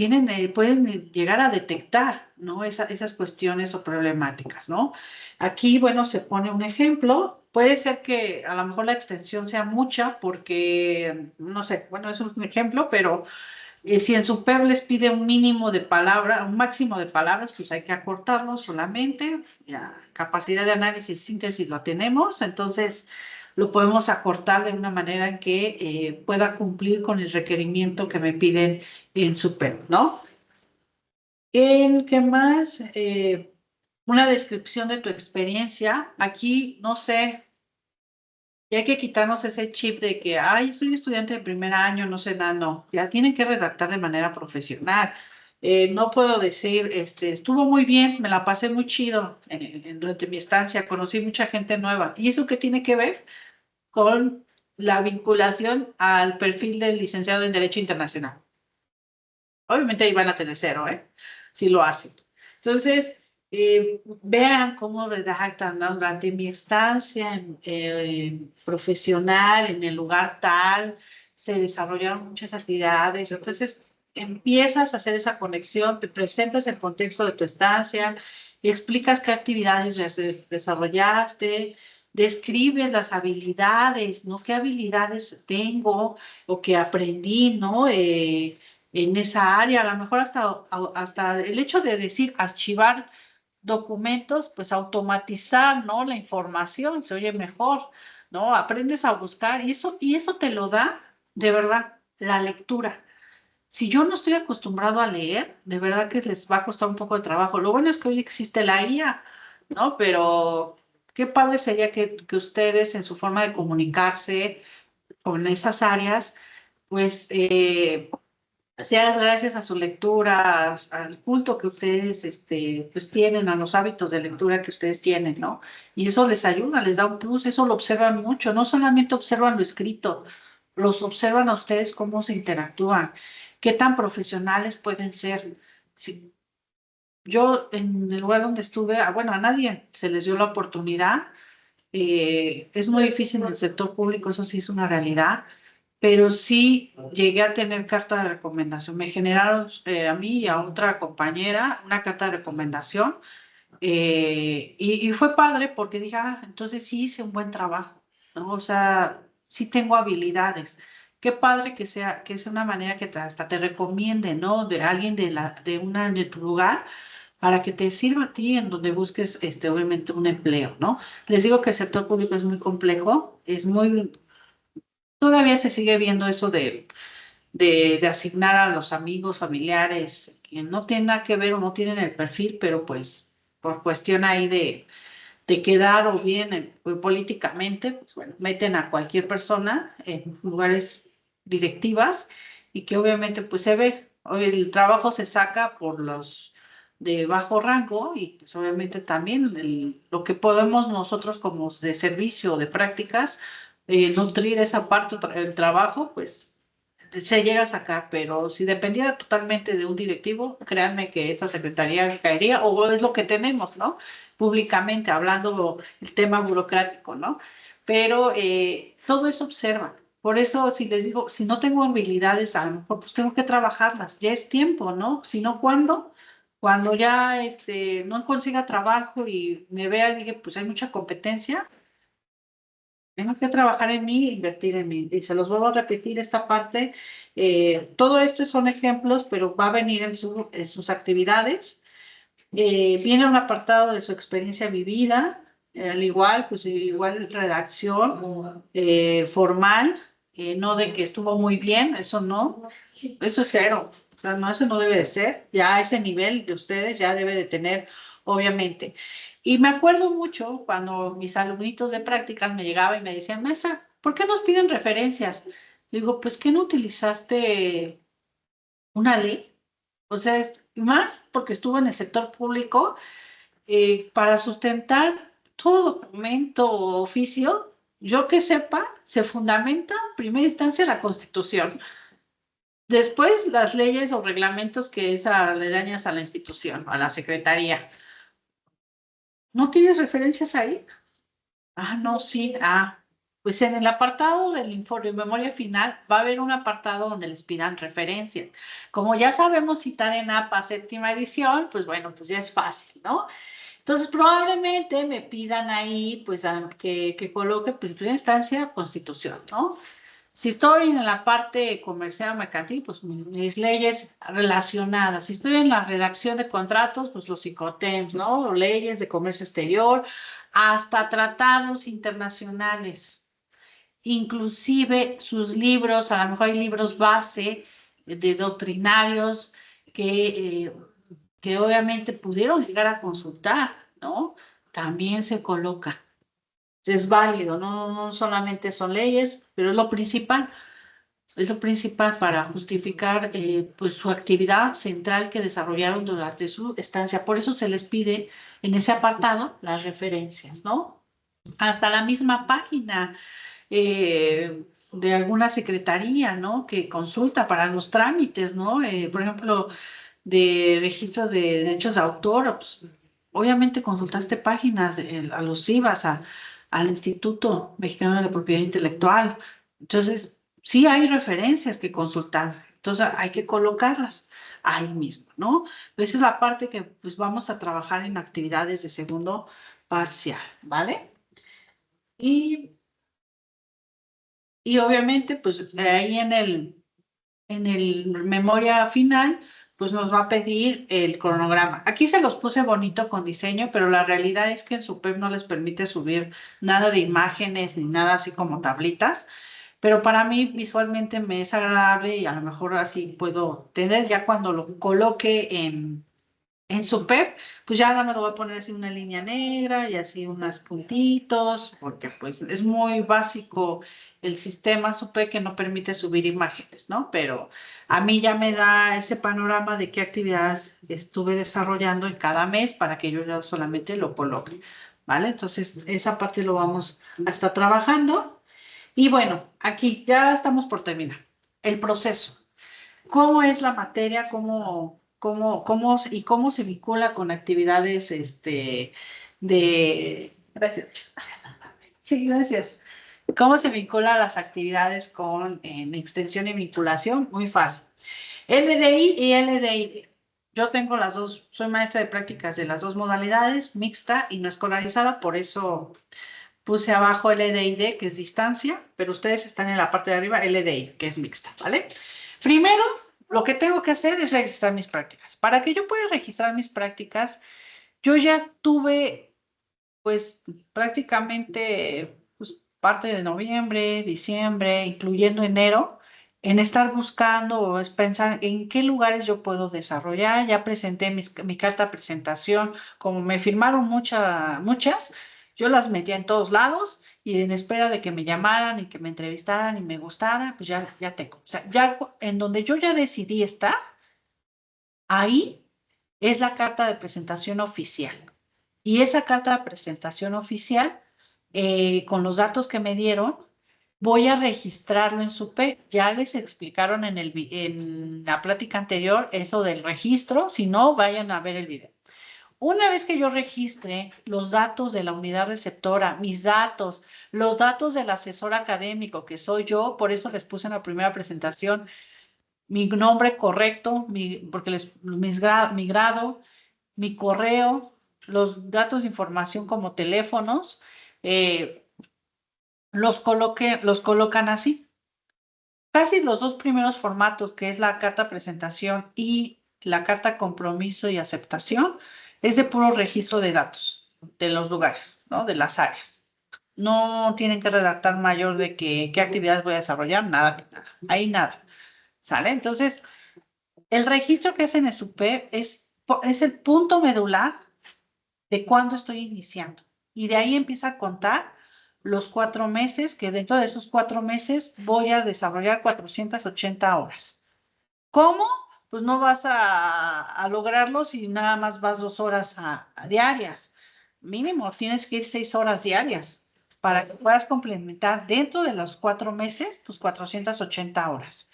pueden llegar a detectar, ¿no? Esas cuestiones o problemáticas, ¿no? Aquí, bueno, se pone un ejemplo. Puede ser que a lo mejor la extensión sea mucha porque, no sé, bueno, es un ejemplo, pero si en su PER les pide un mínimo de palabras, un máximo de palabras, pues hay que acortarlo solamente. Ya, capacidad de análisis y síntesis lo tenemos, entonces lo podemos acortar de una manera en que pueda cumplir con el requerimiento que me piden en su PER, ¿no? ¿En qué más? Una descripción de tu experiencia. Aquí, no sé, y hay que quitarnos ese chip de que, ay, soy estudiante de primer año, no sé nada, no. Ya tienen que redactar de manera profesional. No puedo decir, estuvo muy bien, me la pasé muy chido durante mi estancia, conocí mucha gente nueva. ¿Y eso qué tiene que ver con la vinculación al perfil del licenciado en Derecho Internacional? Obviamente ahí van a tener cero, ¿eh? Si lo hacen. Entonces, vean cómo redactan, ¿no? Durante mi estancia profesional en el lugar tal, se desarrollaron muchas actividades. Entonces, empiezas a hacer esa conexión, te presentas el contexto de tu estancia, explicas qué actividades desarrollaste, describes las habilidades, ¿no? ¿Qué habilidades tengo o que aprendí, ¿no? En esa área, a lo mejor hasta el hecho de decir archivar documentos, pues automatizar, ¿no? La información se oye mejor, ¿no? Aprendes a buscar y eso te lo da, de verdad, la lectura. Si yo no estoy acostumbrado a leer, de verdad que les va a costar un poco de trabajo. Lo bueno es que hoy existe la IA, ¿no? Pero qué padre sería que ustedes en su forma de comunicarse con esas áreas, pues sea gracias a su lectura, al culto que ustedes pues tienen, a los hábitos de lectura que ustedes tienen, ¿no? Y eso les ayuda, les da un plus, eso lo observan mucho, no solamente observan lo escrito, los observan a ustedes cómo se interactúan, qué tan profesionales pueden ser. Si yo en el lugar donde estuve, bueno, a nadie se les dio la oportunidad, es muy difícil en el sector público, eso sí es una realidad, pero sí llegué a tener carta de recomendación. Me generaron a mí y a otra compañera una carta de recomendación Y fue padre porque dije, entonces sí hice un buen trabajo, ¿no? O sea, sí tengo habilidades. Qué padre que sea una manera que hasta te recomiende, ¿no? De alguien de tu lugar para que te sirva a ti en donde busques, obviamente, un empleo, ¿no? Les digo que el sector público es muy complejo, todavía se sigue viendo eso de asignar a los amigos, familiares, que no tienen nada que ver o no tienen el perfil, pero pues por cuestión ahí de quedar o bien políticamente, pues bueno, meten a cualquier persona en lugares directivas y que obviamente pues se ve, el trabajo se saca por los de bajo rango y pues obviamente también lo que podemos nosotros como de servicio o de prácticas, nutrir esa parte, el trabajo, pues se llega a sacar, pero si dependiera totalmente de un directivo, créanme que esa secretaría caería, o es lo que tenemos, ¿no? Públicamente hablando el tema burocrático, ¿no? Pero todo eso observa. Por eso, si les digo, si no tengo habilidades, a lo mejor pues tengo que trabajarlas. Ya es tiempo, ¿no? Si no, ¿cuándo? Cuando ya no consiga trabajo y me vea y diga, pues hay mucha competencia, tengo que trabajar en mí e invertir en mí. Y se los vuelvo a repetir esta parte. Todo esto son ejemplos, pero va a venir en sus actividades. Viene un apartado de su experiencia vivida, al igual, pues igual redacción formal, no de que estuvo muy bien, eso no, eso es cero. O sea, no, eso no debe de ser. Ya ese nivel de ustedes ya debe de tener, obviamente. Y me acuerdo mucho cuando mis alumnitos de prácticas me llegaban y me decían, maestra, ¿por qué nos piden referencias? Digo, pues, ¿qué no utilizaste una ley? O sea, más porque estuvo en el sector público, para sustentar todo documento o oficio, yo que sepa, se fundamenta en primera instancia la Constitución. Después, las leyes o reglamentos que es aledañas a la institución, a la secretaría. ¿No tienes referencias ahí? No, sí. Pues en el apartado del informe de memoria final va a haber un apartado donde les pidan referencias. Como ya sabemos citar en APA séptima edición, pues bueno, pues ya es fácil, ¿no? Entonces, probablemente me pidan ahí, pues, que coloque, pues, en primera instancia, Constitución, ¿no? Si estoy en la parte comercial mercantil, pues mis leyes relacionadas. Si estoy en la redacción de contratos, pues los ICOTEMS, ¿no? Leyes de comercio exterior, hasta tratados internacionales. Inclusive sus libros, a lo mejor hay libros base de doctrinarios que, eh, que obviamente pudieron llegar a consultar, ¿no? También se coloca. Es válido, no solamente son leyes, pero es lo principal para justificar pues su actividad central que desarrollaron durante su estancia. Por eso se les pide en ese apartado las referencias, ¿no? Hasta la misma página de alguna secretaría, ¿no? Que consulta para los trámites, ¿no? Por ejemplo, de registro de derechos de autor, pues, obviamente consultaste páginas a los IVAs, al Instituto Mexicano de la Propiedad Intelectual. Entonces, sí hay referencias que consultar, entonces hay que colocarlas ahí mismo, ¿no? Esa es la parte que pues vamos a trabajar en actividades de segundo parcial, ¿vale? Y, y obviamente, pues ahí en el memoria final, pues nos va a pedir el cronograma. Aquí se los puse bonito con diseño, pero la realidad es que en SUPEP no les permite subir nada de imágenes ni nada así como tablitas, pero para mí visualmente me es agradable y a lo mejor así puedo tener ya cuando lo coloque en su PEP, pues ya nada me lo voy a poner así una línea negra y así unos puntitos, porque pues es muy básico el sistema SUPEP que no permite subir imágenes, ¿no? Pero a mí ya me da ese panorama de qué actividades estuve desarrollando en cada mes para que yo ya solamente lo coloque, ¿vale? Entonces, esa parte lo vamos a estar trabajando. Y bueno, aquí ya estamos por terminar. El proceso. ¿Cómo es la materia? ¿Cómo se vincula con actividades Gracias. Sí, gracias. ¿Cómo se vincula las actividades con en extensión y vinculación? Muy fácil. LDI y LDI. Yo tengo las dos, soy maestra de prácticas de las dos modalidades, mixta y no escolarizada, por eso puse abajo LDID, que es distancia, pero ustedes están en la parte de arriba, LDI, que es mixta, ¿vale? Primero, lo que tengo que hacer es registrar mis prácticas. Para que yo pueda registrar mis prácticas, yo ya tuve, pues, prácticamente pues, parte de noviembre, diciembre, incluyendo enero, en estar buscando o es pensar en qué lugares yo puedo desarrollar. Ya presenté mi carta de presentación, como me firmaron muchas, yo las metía en todos lados y en espera de que me llamaran y que me entrevistaran y me gustara, pues ya tengo. O sea, ya en donde yo ya decidí estar, ahí es la carta de presentación oficial. Y esa carta de presentación oficial, con los datos que me dieron, voy a registrarlo en su P. Ya les explicaron en la plática anterior eso del registro. Si no, vayan a ver el video. Una vez que yo registre los datos de la unidad receptora, mis datos, los datos del asesor académico, que soy yo, por eso les puse en la primera presentación mi nombre correcto, porque mi grado, mi correo, los datos de información como teléfonos, eh, los colocan así. Casi los dos primeros formatos, que es la carta presentación y la carta compromiso y aceptación, es de puro registro de datos de los lugares, ¿no? De las áreas. No tienen que redactar mayor de qué actividades voy a desarrollar, nada, nada. Ahí nada. ¿Sale? Entonces, el registro que hacen en su PEP es el punto medular de cuándo estoy iniciando. Y de ahí empieza a contar los 4 meses, que dentro de esos 4 meses voy a desarrollar 480 horas. ¿Cómo? Pues no vas a lograrlo si nada más vas 2 horas a diarias. Mínimo, tienes que ir 6 horas diarias para que puedas complementar dentro de los 4 meses tus 480 horas.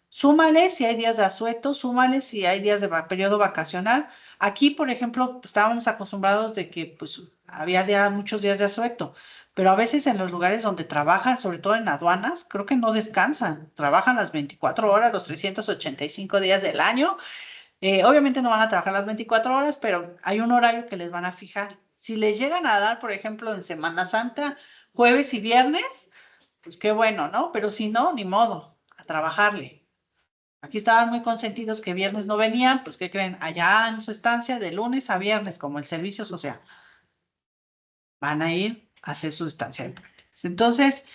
Súmale si hay días de asueto, súmale si hay días de periodo vacacional. Aquí, por ejemplo, estábamos acostumbrados de que pues había muchos días de asueto, pero a veces en los lugares donde trabajan, sobre todo en aduanas, creo que no descansan. Trabajan las 24 horas, los 385 días del año. Obviamente no van a trabajar las 24 horas, pero hay un horario que les van a fijar. Si les llegan a dar, por ejemplo, en Semana Santa, jueves y viernes, pues qué bueno, ¿no? Pero si no, ni modo, a trabajarle. Aquí estaban muy consentidos que viernes no venían, pues ¿qué creen? Allá en su estancia, de lunes a viernes, como el servicio social, van a ir a hacer su estancia de prácticas. Entonces,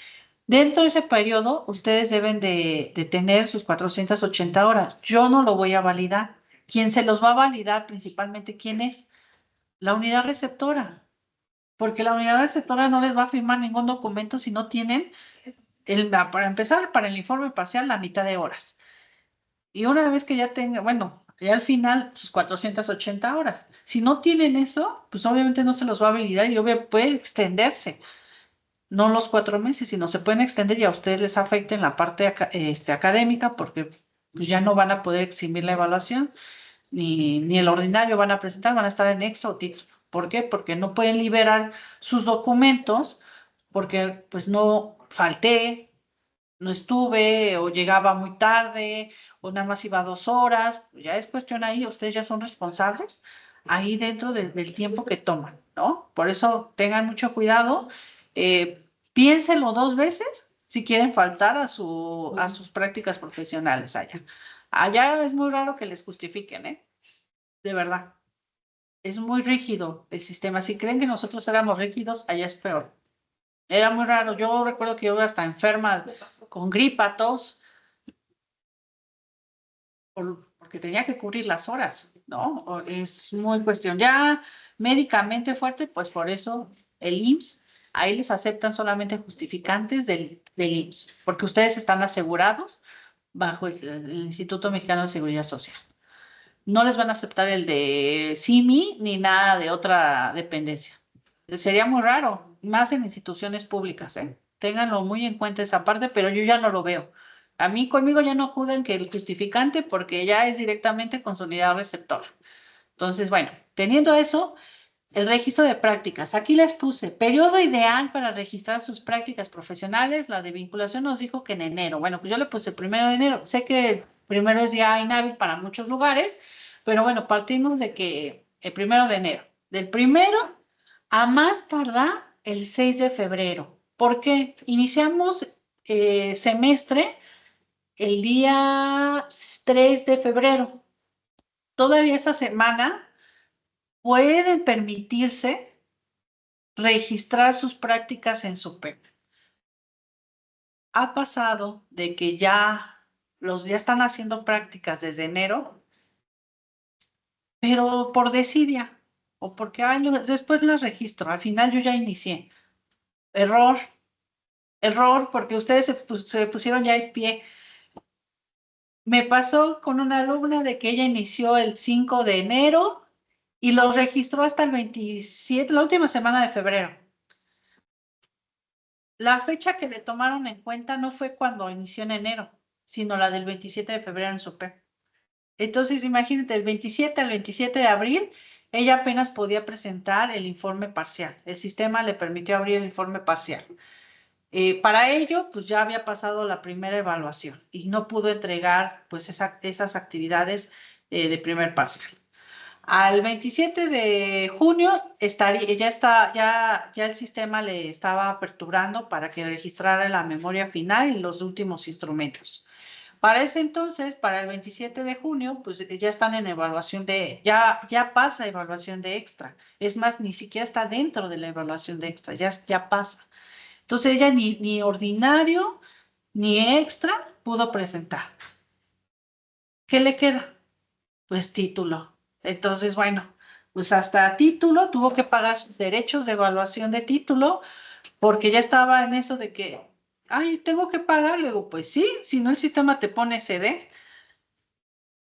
dentro de ese periodo, ustedes deben de tener sus 480 horas. Yo no lo voy a validar. ¿Quién se los va a validar principalmente? ¿Quién es? La unidad receptora. Porque la unidad receptora no les va a firmar ningún documento si no tienen, para empezar, para el informe parcial, la mitad de horas. Y una vez que ya tenga, bueno, ya al final sus 480 horas. Si no tienen eso, pues obviamente no se los va a validar y obviamente puede extenderse. No los 4 meses, sino se pueden extender y a ustedes les afecta en la parte académica porque pues, ya no van a poder eximir la evaluación ni el ordinario van a presentar, van a estar en extra o título. ¿Por qué? Porque no pueden liberar sus documentos porque pues no falté, no estuve o llegaba muy tarde o nada más iba 2 horas, ya es cuestión ahí, ustedes ya son responsables ahí dentro del tiempo que toman, ¿no? Por eso tengan mucho cuidado, piénsenlo 2 veces si quieren faltar a sus prácticas profesionales allá. Allá es muy raro que les justifiquen, ¿eh? De verdad. Es muy rígido el sistema. Si creen que nosotros éramos rígidos, allá es peor. Era muy raro. Yo recuerdo que yo iba hasta enferma con gripa, tos, porque tenía que cubrir las horas, ¿no? Es muy cuestión. Ya médicamente fuerte, pues por eso el IMSS, ahí les aceptan solamente justificantes del IMSS, porque ustedes están asegurados bajo el Instituto Mexicano de Seguridad Social. No les van a aceptar el de SIMI ni nada de otra dependencia. Sería muy raro, más en instituciones públicas, ¿eh? Ténganlo muy en cuenta esa parte, pero yo ya no lo veo. A mí conmigo ya no acuden que el justificante porque ya es directamente con su unidad receptora. Entonces, bueno, teniendo eso, el registro de prácticas. Aquí les puse periodo ideal para registrar sus prácticas profesionales. La de vinculación nos dijo que en enero. Bueno, pues yo le puse 1 de enero. Sé que 1 es día inhábil para muchos lugares, Pero bueno, partimos de que el 1 de enero, del 1 a más tardar el 6 de febrero. ¿Por qué? Iniciamos semestre el día 3 de febrero. Todavía esa semana pueden permitirse registrar sus prácticas en su PEP. Ha pasado de que ya están haciendo prácticas desde enero, pero por desidia o porque después las registro. Al final yo ya inicié. Error, error, porque ustedes se pusieron ya en pie. Me pasó con una alumna de que ella inició el 5 de enero y los registró hasta el 27, la última semana de febrero. La fecha que le tomaron en cuenta no fue cuando inició en enero, sino la del 27 de febrero en su PEP. Entonces, imagínate, del 27 al 27 de abril, ella apenas podía presentar el informe parcial. El sistema le permitió abrir el informe parcial. Para ello, pues ya había pasado la primera evaluación y no pudo entregar pues esas actividades de primer parcial. Al 27 de junio ya el sistema le estaba aperturando para que registrara la memoria final y los últimos instrumentos. Para ese entonces, para el 27 de junio, pues ya están en evaluación ya pasa evaluación de extra. Es más, ni siquiera está dentro de la evaluación de extra, ya pasa. Entonces ella ni ordinario ni extra pudo presentar. ¿Qué le queda? Pues título. Entonces, bueno, pues hasta título tuvo que pagar sus derechos de evaluación de título porque ya estaba en eso de que, ay, tengo que pagar. Le digo, pues sí, si no el sistema te pone CD,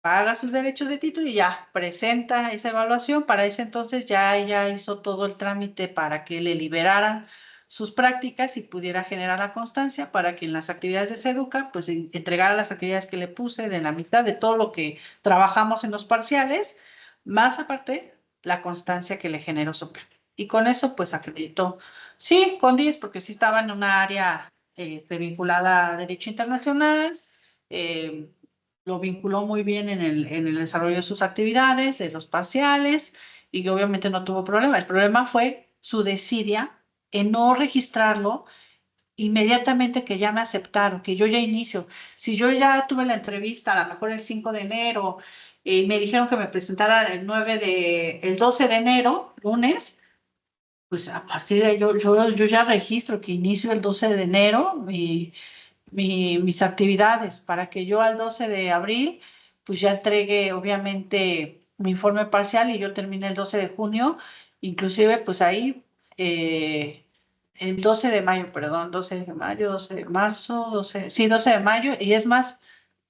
paga sus derechos de título y ya presenta esa evaluación. Para ese entonces ya ella hizo todo el trámite para que le liberaran sus prácticas y pudiera generar la constancia para que en las actividades de SEDUCA, pues entregara las actividades que le puse de la mitad de todo lo que trabajamos en los parciales, más aparte la constancia que le generó su plan. Y con eso, pues acreditó, sí, con 10, porque sí estaba en una área vinculada a Derecho Internacional, eh, lo vinculó muy bien en el desarrollo de sus actividades, de los parciales, y obviamente no tuvo problema. El problema fue su desidia en no registrarlo inmediatamente que ya me aceptaron, que yo ya inicio. Si yo ya tuve la entrevista, a lo mejor el 5 de enero, y me dijeron que me presentara el 12 de enero, lunes, pues a partir de ahí yo ya registro que inicio el 12 de enero mis actividades para que yo al 12 de abril pues ya entregue obviamente mi informe parcial y yo termine el 12 de junio, inclusive pues ahí el 12 de mayo, perdón, 12 de mayo, 12 de marzo, 12 de mayo, y es más,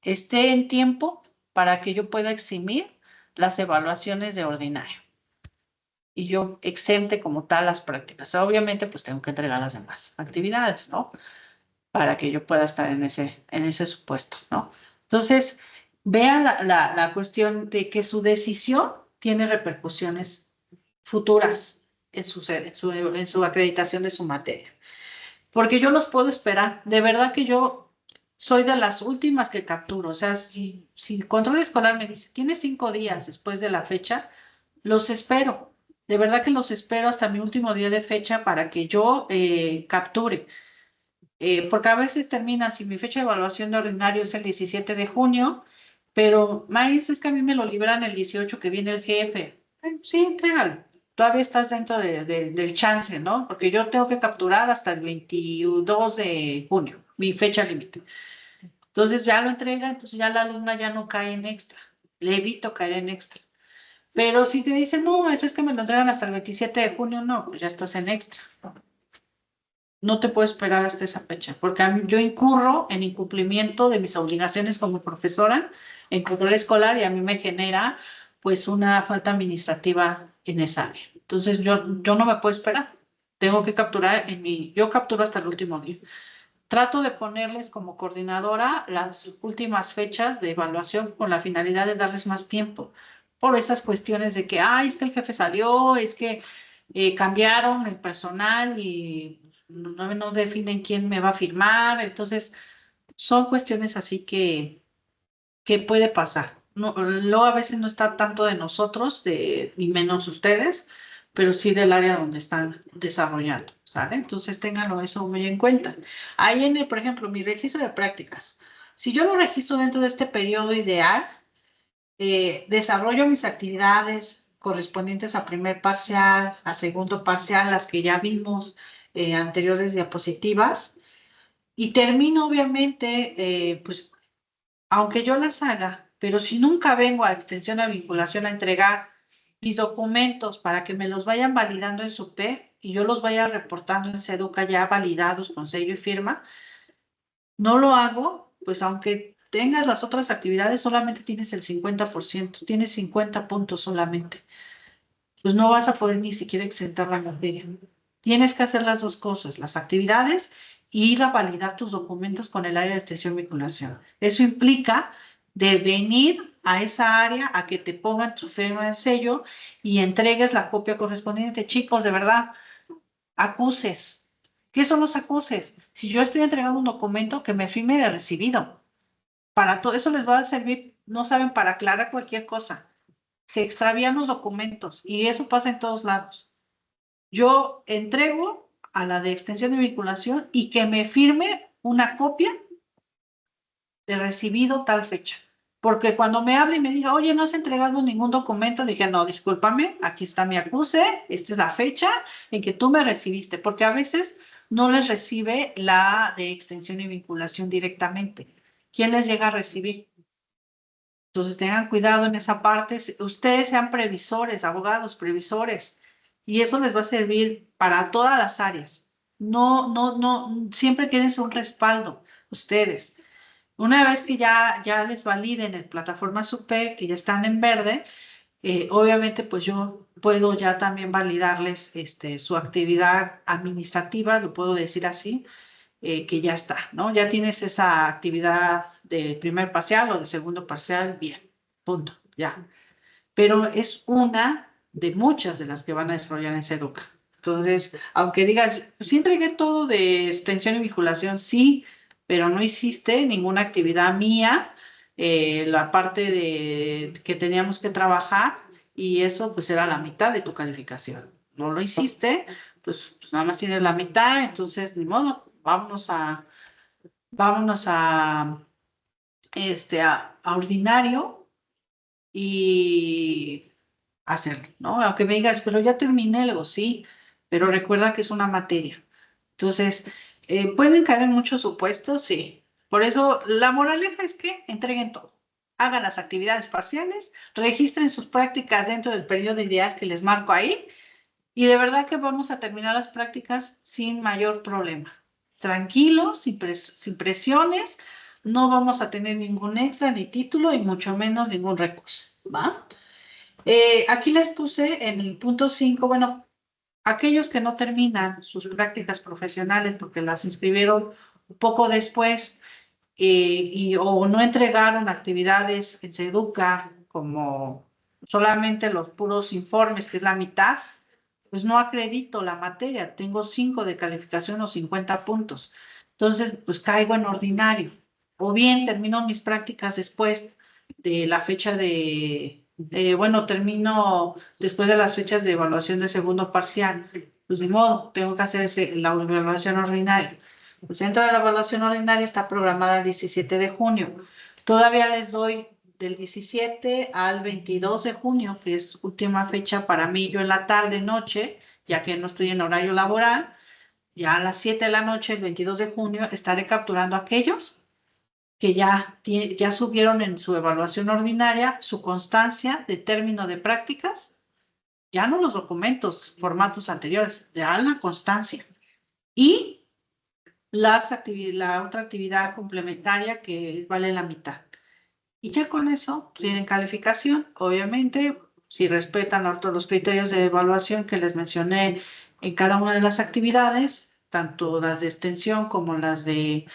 esté en tiempo para que yo pueda eximir las evaluaciones de ordinario y yo exente como tal las prácticas. Obviamente pues tengo que entregar las demás actividades, ¿no? Para que yo pueda estar en ese supuesto, ¿no? Entonces, vean la cuestión de que su decisión tiene repercusiones futuras en su acreditación de su materia. Porque yo los puedo esperar. De verdad que yo soy de las últimas que capturo. O sea, si control escolar me dice, tiene 5 días después de la fecha, los espero. De verdad que los espero hasta mi último día de fecha para que yo capture. Porque a veces termina, si mi fecha de evaluación de ordinario es el 17 de junio, pero maestro, es que a mí me lo liberan el 18 que viene el jefe. Sí, entrégalo. Todavía estás dentro del chance, ¿no? Porque yo tengo que capturar hasta el 22 de junio, mi fecha límite. Entonces ya lo entrega, entonces ya la alumna ya no cae en extra. Le evito caer en extra. Pero si te dicen, no, maestro, es que me lo entregan hasta el 27 de junio, no, pues ya estás en extra. No te puedo esperar hasta esa fecha, porque yo incurro en incumplimiento de mis obligaciones como profesora en control escolar y a mí me genera pues una falta administrativa en esa área. Entonces yo no me puedo esperar. Tengo que capturar yo capturo hasta el último día. Trato de ponerles como coordinadora las últimas fechas de evaluación con la finalidad de darles más tiempo por esas cuestiones de que, es que el jefe salió, es que cambiaron el personal y no definen quién me va a firmar. Entonces, son cuestiones así que puede pasar. no, luego a veces no está tanto de nosotros, ni menos ustedes, pero sí del área donde están desarrollando, ¿sale? Entonces ténganlo eso muy en cuenta. Ahí por ejemplo, mi registro de prácticas. Si yo lo registro dentro de este periodo ideal, desarrollo mis actividades correspondientes a primer parcial, a segundo parcial, las que ya vimos anteriores diapositivas, y termino obviamente, pues, aunque yo las haga, pero si nunca vengo a extensión a vinculación a entregar mis documentos para que me los vayan validando en su P y yo los vaya reportando en Seduca ya validados con sello y firma, no lo hago, pues aunque tengas las otras actividades, solamente tienes el 50%, tienes 50 puntos solamente. Pues no vas a poder ni siquiera exentar la materia. Tienes que hacer las dos cosas, las actividades y ir a validar tus documentos con el área de extensión y vinculación. Eso implica de venir a esa área a que te pongan tu firma de sello y entregues la copia correspondiente. Chicos, de verdad, acuses. ¿Qué son los acuses? Si yo estoy entregando un documento, que me firme de recibido. Para todo eso les va a servir, no saben, para aclarar cualquier cosa. Se extravían los documentos y eso pasa en todos lados. Yo entrego a la de extensión y vinculación y que me firme una copia de recibido tal fecha. Porque cuando me hable y me diga, oye, no has entregado ningún documento, dije, no, discúlpame, aquí está mi acuse, esta es la fecha en que tú me recibiste, porque a veces no les recibe la de extensión y vinculación directamente. ¿Quién les llega a recibir? Entonces tengan cuidado en esa parte. Ustedes sean previsores, abogados, previsores, y eso les va a servir para todas las áreas. No, no, no, siempre quédense un respaldo, ustedes. Una vez que ya les validen en plataforma SUPE, que ya están en verde, obviamente pues yo puedo ya también validarles su actividad administrativa, lo puedo decir así, que ya está, ¿no? Ya tienes esa actividad de primer parcial o de segundo parcial, bien, punto, ya. Pero es una de muchas de las que van a desarrollar en Seduca. Entonces, aunque digas, pues sí entregué todo de extensión y vinculación, sí, pero no hiciste ninguna actividad mía, la parte de que teníamos que trabajar, y eso pues era la mitad de tu calificación. No lo hiciste, pues nada más tienes la mitad, entonces ni modo, vámonos a ordinario y hacerlo, ¿no? Aunque me digas, pero ya terminé, luego sí, pero recuerda que es una materia. Entonces, ¿pueden caer en muchos supuestos? Sí. Por eso, la moraleja es que entreguen todo. Hagan las actividades parciales, registren sus prácticas dentro del periodo ideal que les marco ahí, y de verdad que vamos a terminar las prácticas sin mayor problema. Tranquilos, sin presiones, no vamos a tener ningún extra ni título y mucho menos ningún recurso, ¿va? Aquí les puse en el punto 5, bueno, aquellos que no terminan sus prácticas profesionales porque las inscribieron un poco después o no entregaron actividades en Seduca como solamente los puros informes, que es la mitad, pues no acredito la materia, tengo 5 de calificación o 50 puntos. Entonces, pues caigo en ordinario. O bien termino mis prácticas después de la fecha bueno, termino después de las fechas de evaluación de segundo parcial. Pues de modo, tengo que hacer la evaluación ordinaria. Pues dentro de la evaluación ordinaria está programada el 17 de junio. Todavía les doy del 17 al 22 de junio, que es última fecha para mí, yo en la tarde, noche, ya que no estoy en horario laboral, ya a las 7 de la noche, el 22 de junio, estaré capturando a aquellos que ya subieron en su evaluación ordinaria su constancia de término de prácticas, ya no los documentos, formatos anteriores, ya la constancia. Y la otra actividad complementaria que vale la mitad. Y ya con eso tienen calificación. Obviamente, si respetan todos los criterios de evaluación que les mencioné en cada una de las actividades, tanto las de extensión como las de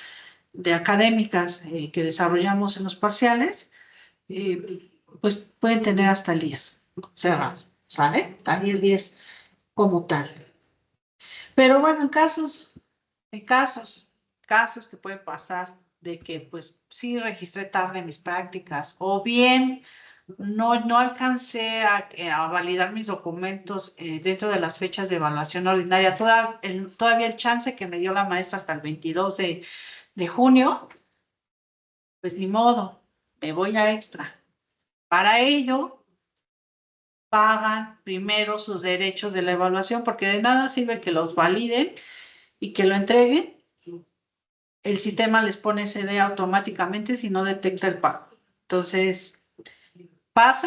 académicas que desarrollamos en los parciales, pues pueden tener hasta el 10 cerrado, ¿sale? También el 10 como tal. Pero bueno, en casos que pueden pasar, de que pues sí registré tarde mis prácticas o bien no alcancé a validar mis documentos dentro de las fechas de evaluación ordinaria. Todavía el chance que me dio la maestra hasta el 22 de junio, pues ni modo, me voy a extra. Para ello, pagan primero sus derechos de la evaluación, porque de nada sirve que los validen y que lo entreguen. El sistema les pone CD automáticamente si no detecta el pago. Entonces,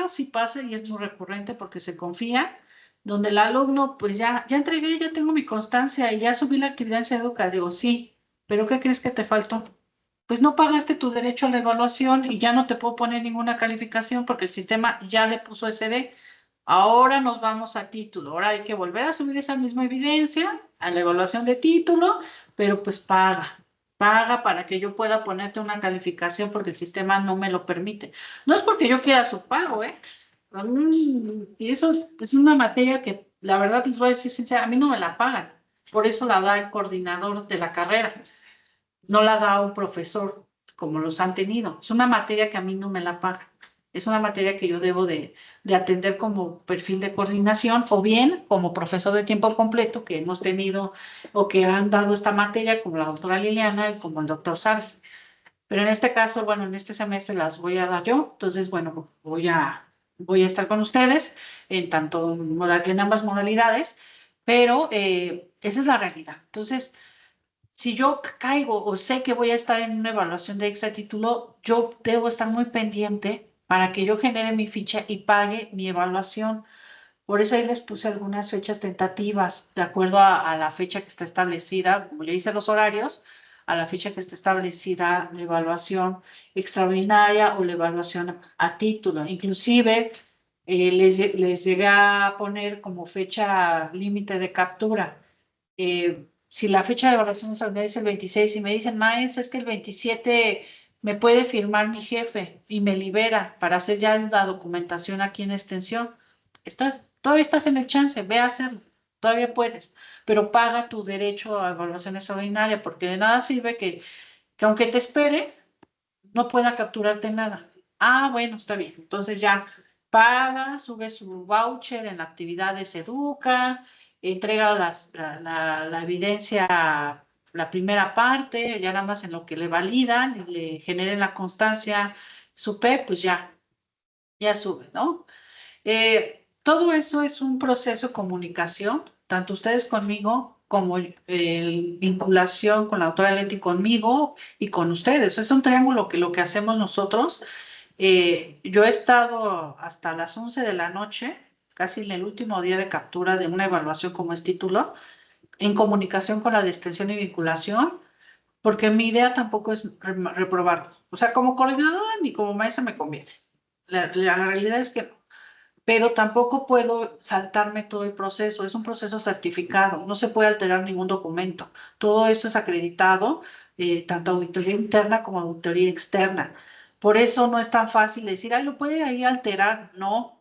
sí pasa y es muy recurrente porque se confía, donde el alumno, pues ya entregué, ya tengo mi constancia y ya subí la actividad en Seduca. Digo, sí, pero ¿qué crees que te faltó? Pues no pagaste tu derecho a la evaluación y ya no te puedo poner ninguna calificación porque el sistema ya le puso SD. Ahora nos vamos a título. Ahora hay que volver a subir esa misma evidencia a la evaluación de título, pero pues paga para que yo pueda ponerte una calificación porque el sistema no me lo permite. No es porque yo quiera su pago, ¿eh? Y eso es una materia que la verdad les voy a decir sincera, a mí no me la pagan. Por eso la da el coordinador de la carrera, no la da un profesor como los han tenido. Es una materia que a mí no me la pagan. Es una materia que yo debo de atender como perfil de coordinación o bien como profesor de tiempo completo que hemos tenido o que han dado esta materia como la doctora Liliana y como el doctor Sarf. Pero en este caso, bueno, en este semestre las voy a dar yo. Entonces, bueno, voy a estar con ustedes en ambas modalidades, pero esa es la realidad. Entonces, si yo caigo o sé que voy a estar en una evaluación de extra título, yo debo estar muy pendiente para que yo genere mi ficha y pague mi evaluación. Por eso ahí les puse algunas fechas tentativas, de acuerdo a la fecha que está establecida, como ya hice los horarios, a la fecha que está establecida la evaluación extraordinaria o la evaluación a título. Inclusive les llegué a poner como fecha límite de captura. Si la fecha de evaluación extraordinaria es el 26 y me dicen, maestra, es que el 27 me puede firmar mi jefe y me libera para hacer ya la documentación aquí en extensión. Todavía estás en el chance, ve a hacerlo, todavía puedes, pero paga tu derecho a evaluación extraordinaria, porque de nada sirve que aunque te espere, no pueda capturarte nada. Ah, bueno, está bien. Entonces ya paga, sube su voucher en la actividad de Seduca, entrega la evidencia, la primera parte, ya nada más en lo que le validan y le generen la constancia, su PEP, pues ya sube, ¿no? Todo eso es un proceso de comunicación, tanto ustedes conmigo como vinculación con la autora Leti conmigo y con ustedes. Es un triángulo que lo que hacemos nosotros. Yo he estado hasta las 11 de la noche, casi en el último día de captura de una evaluación como es título, en comunicación con la de extensión y vinculación, porque mi idea tampoco es reprobarlos. O sea, como coordinadora ni como maestra me conviene. La realidad es que no, pero tampoco puedo saltarme todo el proceso. Es un proceso certificado, no se puede alterar ningún documento. Todo eso es acreditado, tanto auditoría interna como auditoría externa. Por eso no es tan fácil decir, ay, lo puede ahí alterar. No.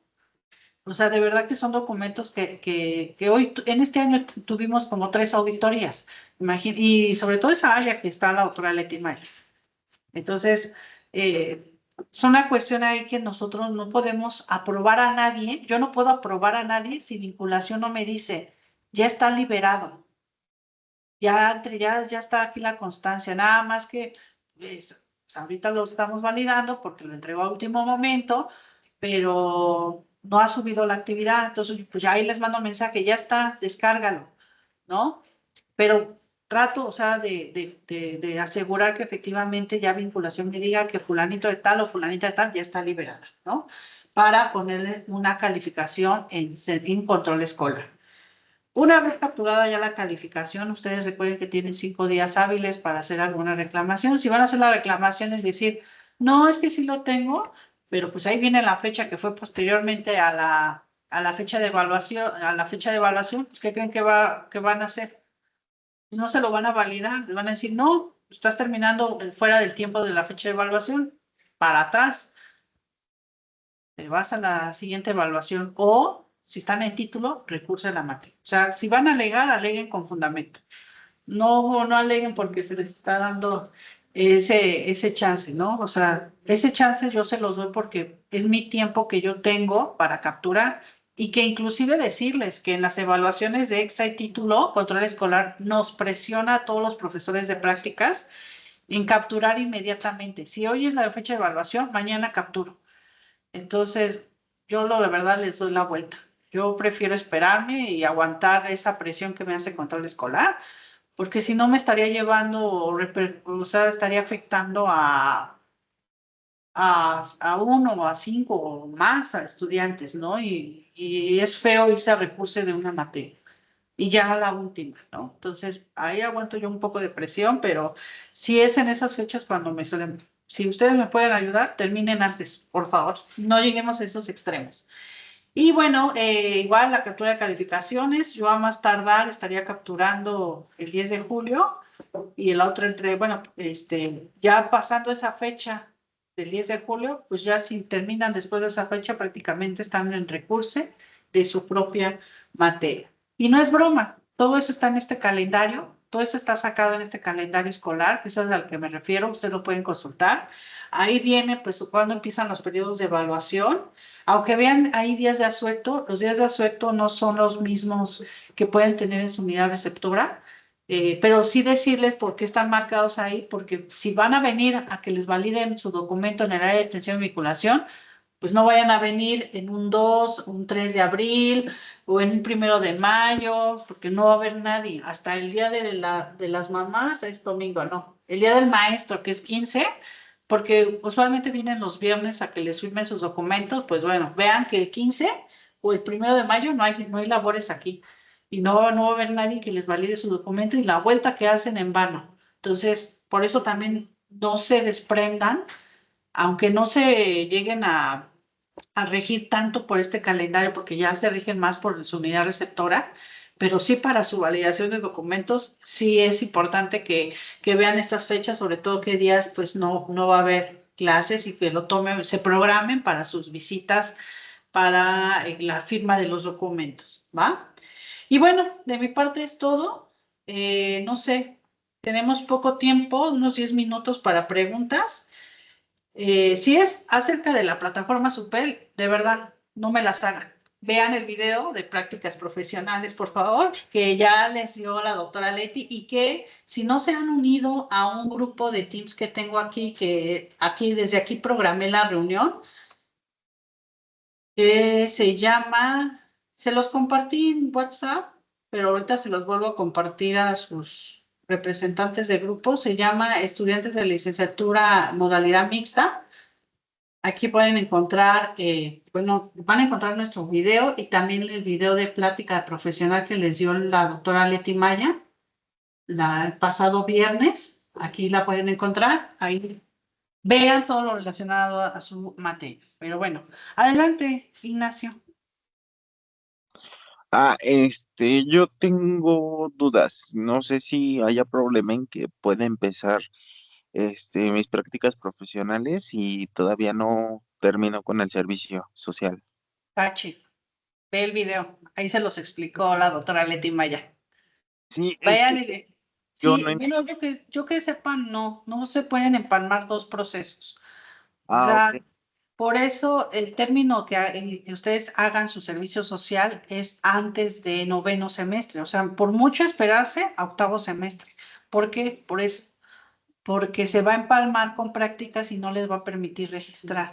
O sea, de verdad que son documentos que hoy, en este año tuvimos como 3 auditorías. Y sobre todo esa área que está la doctora Leti Mayer. Entonces, es una cuestión ahí que nosotros no podemos aprobar a nadie. Yo no puedo aprobar a nadie si vinculación no me dice, ya está liberado, ya está aquí la constancia, nada más que pues, ahorita lo estamos validando porque lo entregó a último momento, pero no ha subido la actividad. Entonces, pues ya ahí les mando un mensaje, ya está, descárgalo, ¿no? Pero trato, o sea, de asegurar que efectivamente ya vinculación me diga que fulanito de tal o fulanita de tal ya está liberada, ¿no? Para ponerle una calificación en control escolar. Una vez capturada ya la calificación, ustedes recuerden que tienen 5 días hábiles para hacer alguna reclamación. Si van a hacer la reclamación es decir, no, es que sí lo tengo, pero pues ahí viene la fecha que fue posteriormente a la fecha de evaluación, pues ¿qué creen que van a hacer? Pues no se lo van a validar, le van a decir, no, estás terminando fuera del tiempo de la fecha de evaluación, para atrás, te vas a la siguiente evaluación o, si están en título, recursen la materia. O sea, si van a alegar, aleguen con fundamento. No aleguen porque se les está dando ese chance, ¿no? O sea, ese chance yo se los doy porque es mi tiempo que yo tengo para capturar y que inclusive decirles que en las evaluaciones de extra y título, control escolar, nos presiona a todos los profesores de prácticas en capturar inmediatamente. Si hoy es la fecha de evaluación, mañana capturo. Entonces, yo lo de verdad les doy la vuelta. Yo prefiero esperarme y aguantar esa presión que me hace control escolar, porque si no me estaría llevando, o sea, estaría afectando a uno o a cinco o más a estudiantes, ¿no? Y es feo irse a recurso de una materia. Y ya la última, ¿no? Entonces, ahí aguanto yo un poco de presión, pero si es en esas fechas cuando me suelen, si ustedes me pueden ayudar, terminen antes, por favor. No lleguemos a esos extremos. Y bueno, igual la captura de calificaciones, yo a más tardar estaría capturando el 10 de julio y el otro entre, bueno, ya pasando esa fecha del 10 de julio, pues ya si terminan después de esa fecha, prácticamente están en recurso de su propia materia. Y no es broma, todo eso está en este calendario, todo eso está sacado en este calendario escolar, eso es al que me refiero, ustedes lo pueden consultar. Ahí viene, pues, cuando empiezan los periodos de evaluación. Aunque vean, hay días de asueto, los días de asueto no son los mismos que pueden tener en su unidad receptora, pero sí decirles por qué están marcados ahí, porque si van a venir a que les validen su documento en el área de extensión y vinculación, pues no vayan a venir en un 2, un 3 de abril o en un 1 de mayo, porque no va a haber nadie. Hasta el día de las mamás es domingo, no. El día del maestro, que es 15, porque usualmente vienen los viernes a que les firmen sus documentos, pues bueno, vean que el 15 o el 1 de mayo no hay labores aquí y no va a haber nadie que les valide su documento y la vuelta que hacen en vano. Entonces, por eso también no se desprendan, aunque no se lleguen a regir tanto por este calendario, porque ya se rigen más por su unidad receptora, pero sí para su validación de documentos, sí es importante que vean estas fechas, sobre todo qué días pues no va a haber clases y que lo tomen, se programen para sus visitas, para la firma de los documentos, ¿va? Y bueno, de mi parte es todo. No sé, tenemos poco tiempo, unos 10 minutos para preguntas. Si es acerca de la plataforma Supel, de verdad, no me las hagan. Vean el video de prácticas profesionales, por favor, que ya les dio la doctora Leti y que si no se han unido a un grupo de Teams que tengo aquí, que aquí desde aquí programé la reunión, que se llama, se los compartí en WhatsApp, pero ahorita se los vuelvo a compartir a sus representantes de grupo, se llama Estudiantes de Licenciatura Modalidad Mixta. Aquí pueden encontrar, bueno, van a encontrar nuestro video y también el video de plática profesional que les dio la doctora Leti Maya el pasado viernes. Aquí la pueden encontrar. Ahí vean todo lo relacionado a su materia. Pero bueno, adelante, Ignacio. Yo tengo dudas. No sé si haya problema en que pueda empezar, mis prácticas profesionales y todavía no termino con el servicio social. Tachi, ve el video. Ahí se los explicó la doctora Leti Maya. Sí, Vayan y le... yo no Sí, bueno, yo que sepa, no se pueden empalmar dos procesos. O ok. sea, por eso el término que ustedes hagan su servicio social es antes de noveno semestre. O sea, por mucho esperarse a octavo semestre. ¿Por qué? Por eso. Porque se va a empalmar con prácticas y no les va a permitir registrar.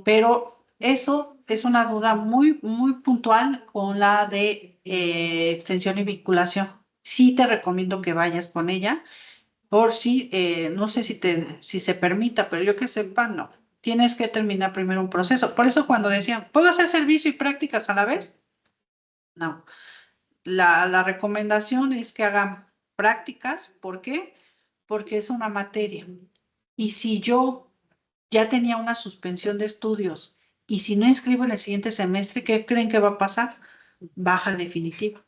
Pero eso es una duda muy, muy puntual con la de extensión y vinculación. Sí te recomiendo que vayas con ella por si, no sé si se permita, pero yo que sepa, no. Tienes que terminar primero un proceso. Por eso cuando decían, ¿puedo hacer servicio y prácticas a la vez? No. La recomendación es que hagan prácticas. ¿Por qué? Porque es una materia. Y si yo ya tenía una suspensión de estudios y si no inscribo en el siguiente semestre, ¿qué creen que va a pasar? Baja definitiva.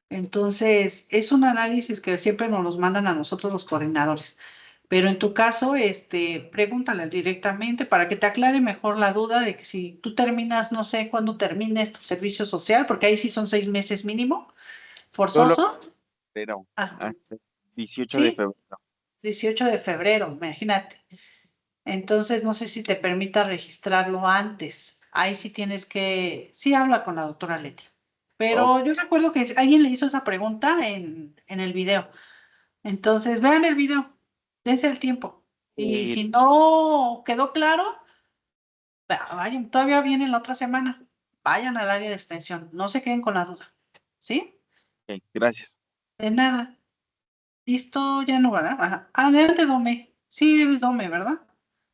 Entonces, es un análisis que siempre nos los mandan a nosotros los coordinadores. Pero en tu caso, pregúntale directamente para que te aclare mejor la duda de que si tú terminas, no sé cuándo termines tu servicio social, porque ahí sí son 6 meses mínimo, Yo lo forzoso. espero Ah, hasta el 18 de sí, febrero. 18 de febrero, imagínate. Entonces, no sé si te permita registrarlo antes. Ahí sí tienes que, sí habla con la doctora Leti. Oh, Pero yo recuerdo que alguien le hizo esa pregunta en el video. Entonces, vean el video, dense el tiempo. Y eh, si no quedó claro, vayan, todavía viene la otra semana. Vayan al área de extensión, no se queden con la duda. ¿Sí? ok, gracias. De nada. Listo, ya no, ¿verdad? Ajá. Adelante, Dome. Sí, eres Dome, ¿verdad?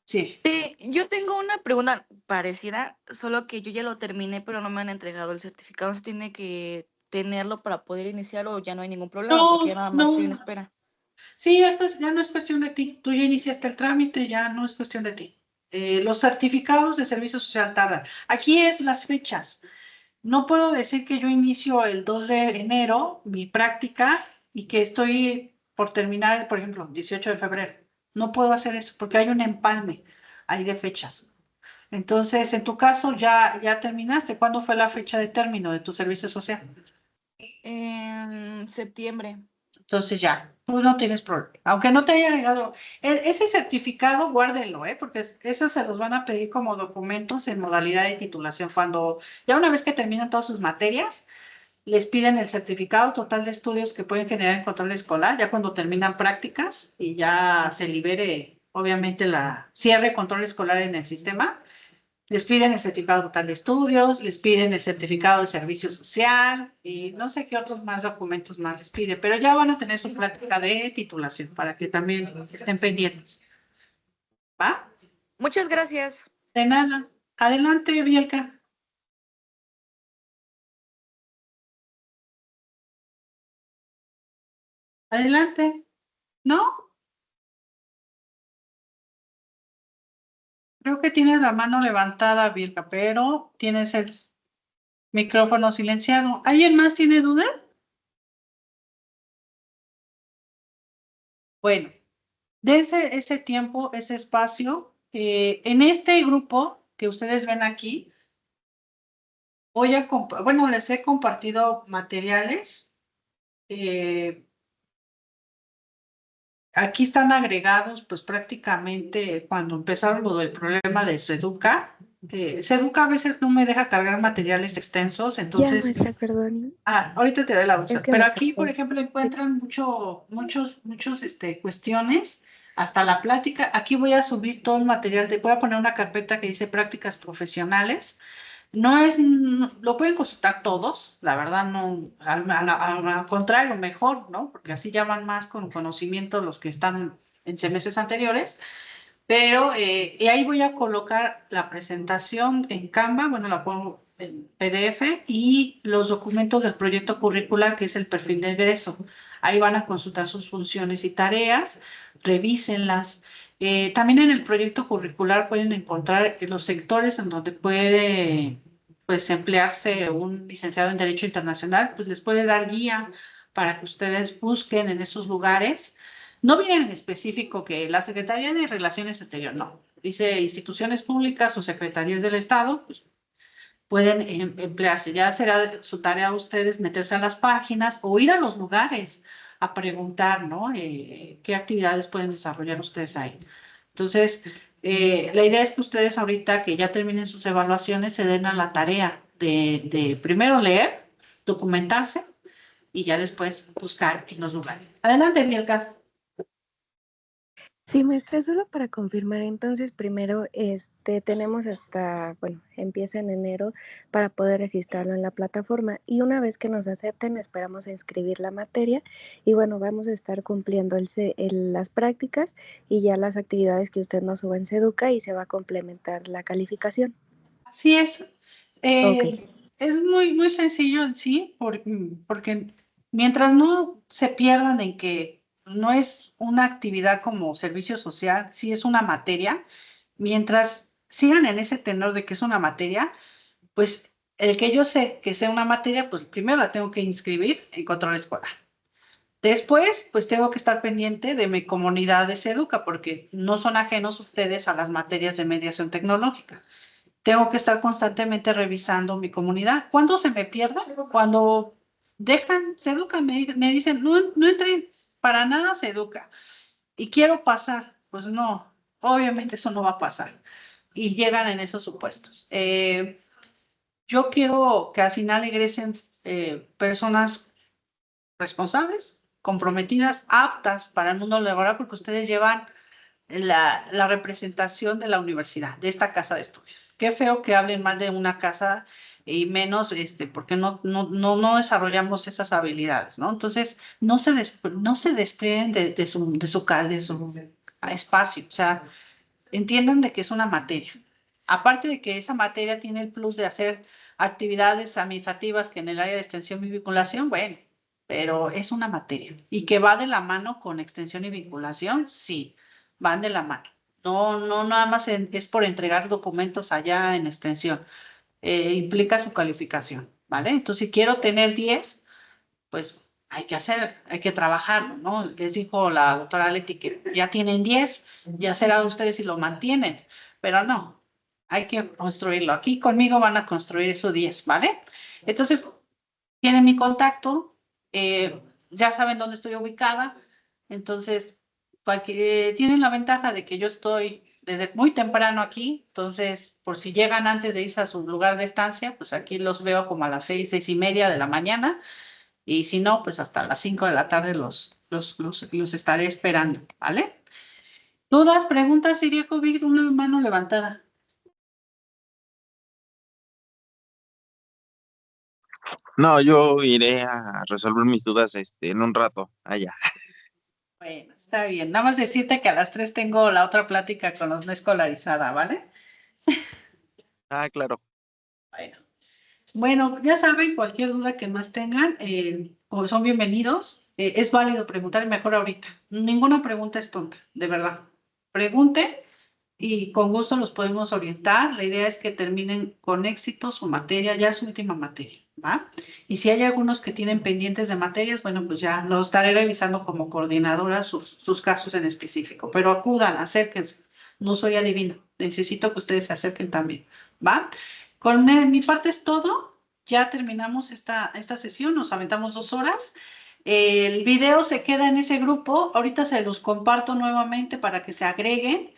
Sí. Sí, yo tengo una pregunta parecida, solo que yo ya lo terminé, pero no me han entregado el certificado. ¿No se tiene que tenerlo para poder iniciar o ya no hay ningún problema? Porque ya No, nada más estoy en no. espera. Sí, ya no es cuestión de ti. Tú ya iniciaste el trámite, ya no es cuestión de ti. Los certificados de servicio social tardan. Aquí es las fechas. No puedo decir que yo inicio el 2 de enero mi práctica y que estoy por terminar, por ejemplo, 18 de febrero. No puedo hacer eso porque hay un empalme ahí de fechas. Entonces, en tu caso, ya terminaste. ¿Cuándo fue la fecha de término de tu servicio social? En septiembre. Entonces ya, tú no tienes problema. Aunque no te haya llegado ese certificado, guárdenlo, porque esos se los van a pedir como documentos en modalidad de titulación. Cuando ya una vez que terminan todas sus materias, les piden el certificado total de estudios que pueden generar en control escolar, ya cuando terminan prácticas y ya se libere, obviamente, la cierre control escolar en el sistema. Les piden el certificado total de estudios, les piden el certificado de servicio social y no sé qué otros más documentos más les pide, pero ya van a tener su práctica de titulación para que también estén pendientes. ¿Va? Muchas gracias. De nada. Adelante, Bielka. Adelante. ¿No? Creo que tienes la mano levantada, Bielka, pero tienes el micrófono silenciado. ¿Alguien más tiene duda? Bueno, dense ese tiempo, ese espacio. En este grupo que ustedes ven aquí, bueno, les he compartido materiales. eh, Aquí están agregados, pues prácticamente cuando empezaron lo del problema de Seduca. Seduca a veces no me deja cargar materiales extensos, Ya, entonces, maestra, perdón. ahorita te doy la Es bolsa. que Pero me aquí, por faltó. ejemplo, Sí. encuentran cuestiones, hasta la plática. Aquí voy a subir todo el material, te voy a poner una carpeta que dice prácticas profesionales. Lo pueden consultar todos, la verdad no, al contrario, mejor, ¿no? Porque así ya van más con conocimiento los que están en semestres anteriores, pero y ahí voy a colocar la presentación en Canva, bueno, la pongo en PDF y los documentos del proyecto curricular, que es el perfil de egreso. Ahí van a consultar sus funciones y tareas, revísenlas. También en el proyecto curricular pueden encontrar los sectores en donde puede, pues, emplearse un licenciado en Derecho Internacional, pues les puede dar guía para que ustedes busquen en esos lugares. No viene en específico que la Secretaría de Relaciones Exteriores, no. Dice instituciones públicas o secretarías del Estado, pues pueden emplearse. Ya será su tarea a ustedes meterse a las páginas o ir a los lugares a preguntar, ¿no? ¿Qué actividades pueden desarrollar ustedes ahí? Entonces, la idea es que ustedes ahorita que ya terminen sus evaluaciones se den a la tarea de primero leer, documentarse y ya después buscar en los lugares. Adelante, Mielka. Sí, maestra, solo para confirmar, entonces primero tenemos hasta, bueno, empieza en enero para poder registrarlo en la plataforma y una vez que nos acepten esperamos a inscribir la materia y bueno, vamos a estar cumpliendo las prácticas y ya las actividades que usted nos suba en Seduca y se va a complementar la calificación. Así es. Ok. Es muy, muy sencillo en sí, porque mientras no se pierdan en que no es una actividad como servicio social, sí es una materia, mientras sigan en ese tenor de que es una materia, pues el que yo sé que sea una materia, pues primero la tengo que inscribir en control escolar. Después, pues tengo que estar pendiente de mi comunidad de Seduca, porque no son ajenos ustedes a las materias de mediación tecnológica. Tengo que estar constantemente revisando mi comunidad. ¿Cuándo se me pierde? Cuando dejan, se educa, me dicen, no, no entren, para nada se educa. y quiero pasar. Pues no, obviamente eso no va a pasar. Y llegan en esos supuestos. Yo quiero que al final egresen personas responsables, comprometidas, aptas para el mundo laboral, porque ustedes llevan la representación de la universidad, de esta casa de estudios. Qué feo que hablen más de una casa y menos, porque no desarrollamos esas habilidades, ¿no? Entonces, no se desplieguen de su espacio, o sea, entiendan de que es una materia. Aparte de que esa materia tiene el plus de hacer actividades administrativas que en el área de extensión y vinculación, bueno, pero es una materia. Y que va de la mano con extensión y vinculación, sí, van de la mano. No nada más es por entregar documentos allá en extensión. Implica su calificación, ¿vale? Entonces, si quiero tener 10, pues hay que trabajar, ¿no? Les dijo la doctora Leti que ya tienen 10, ya será ustedes si lo mantienen, pero no, hay que construirlo. Aquí conmigo van a construir su 10, ¿vale? Entonces, tienen mi contacto, ya saben dónde estoy ubicada, entonces, tienen la ventaja de que yo estoy desde muy temprano aquí, entonces, por si llegan antes de irse a su lugar de estancia, pues aquí los veo como a las 6:30 de la mañana, y si no, pues hasta las 5 de la tarde los estaré esperando, ¿vale? ¿Dudas, preguntas, Siriakovic? Una mano levantada. No, yo iré a resolver mis dudas en un rato allá. Bueno, está bien. Nada más decirte que a las 3 tengo la otra plática con los no escolarizada, ¿vale? Ah, claro. Bueno. Bueno, ya saben, cualquier duda que más tengan, como son bienvenidos. Es válido preguntar, mejor ahorita. Ninguna pregunta es tonta, de verdad. Pregunte y con gusto los podemos orientar. La idea es que terminen con éxito su materia, ya su última materia, ¿va? Y si hay algunos que tienen pendientes de materias, bueno, pues ya los estaré revisando como coordinadora sus casos en específico. Pero acudan, acérquense. No soy adivina. Necesito que ustedes se acerquen también, ¿va? Con mi parte es todo. Ya terminamos esta sesión, nos aventamos 2 horas. El video se queda en ese grupo. Ahorita se los comparto nuevamente para que se agreguen.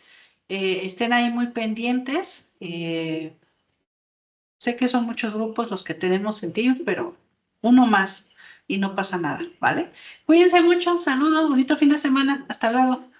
Estén ahí muy pendientes. Sé que son muchos grupos los que tenemos en Teams, pero uno más y no pasa nada, ¿vale? Cuídense mucho, saludos, bonito fin de semana. Hasta luego.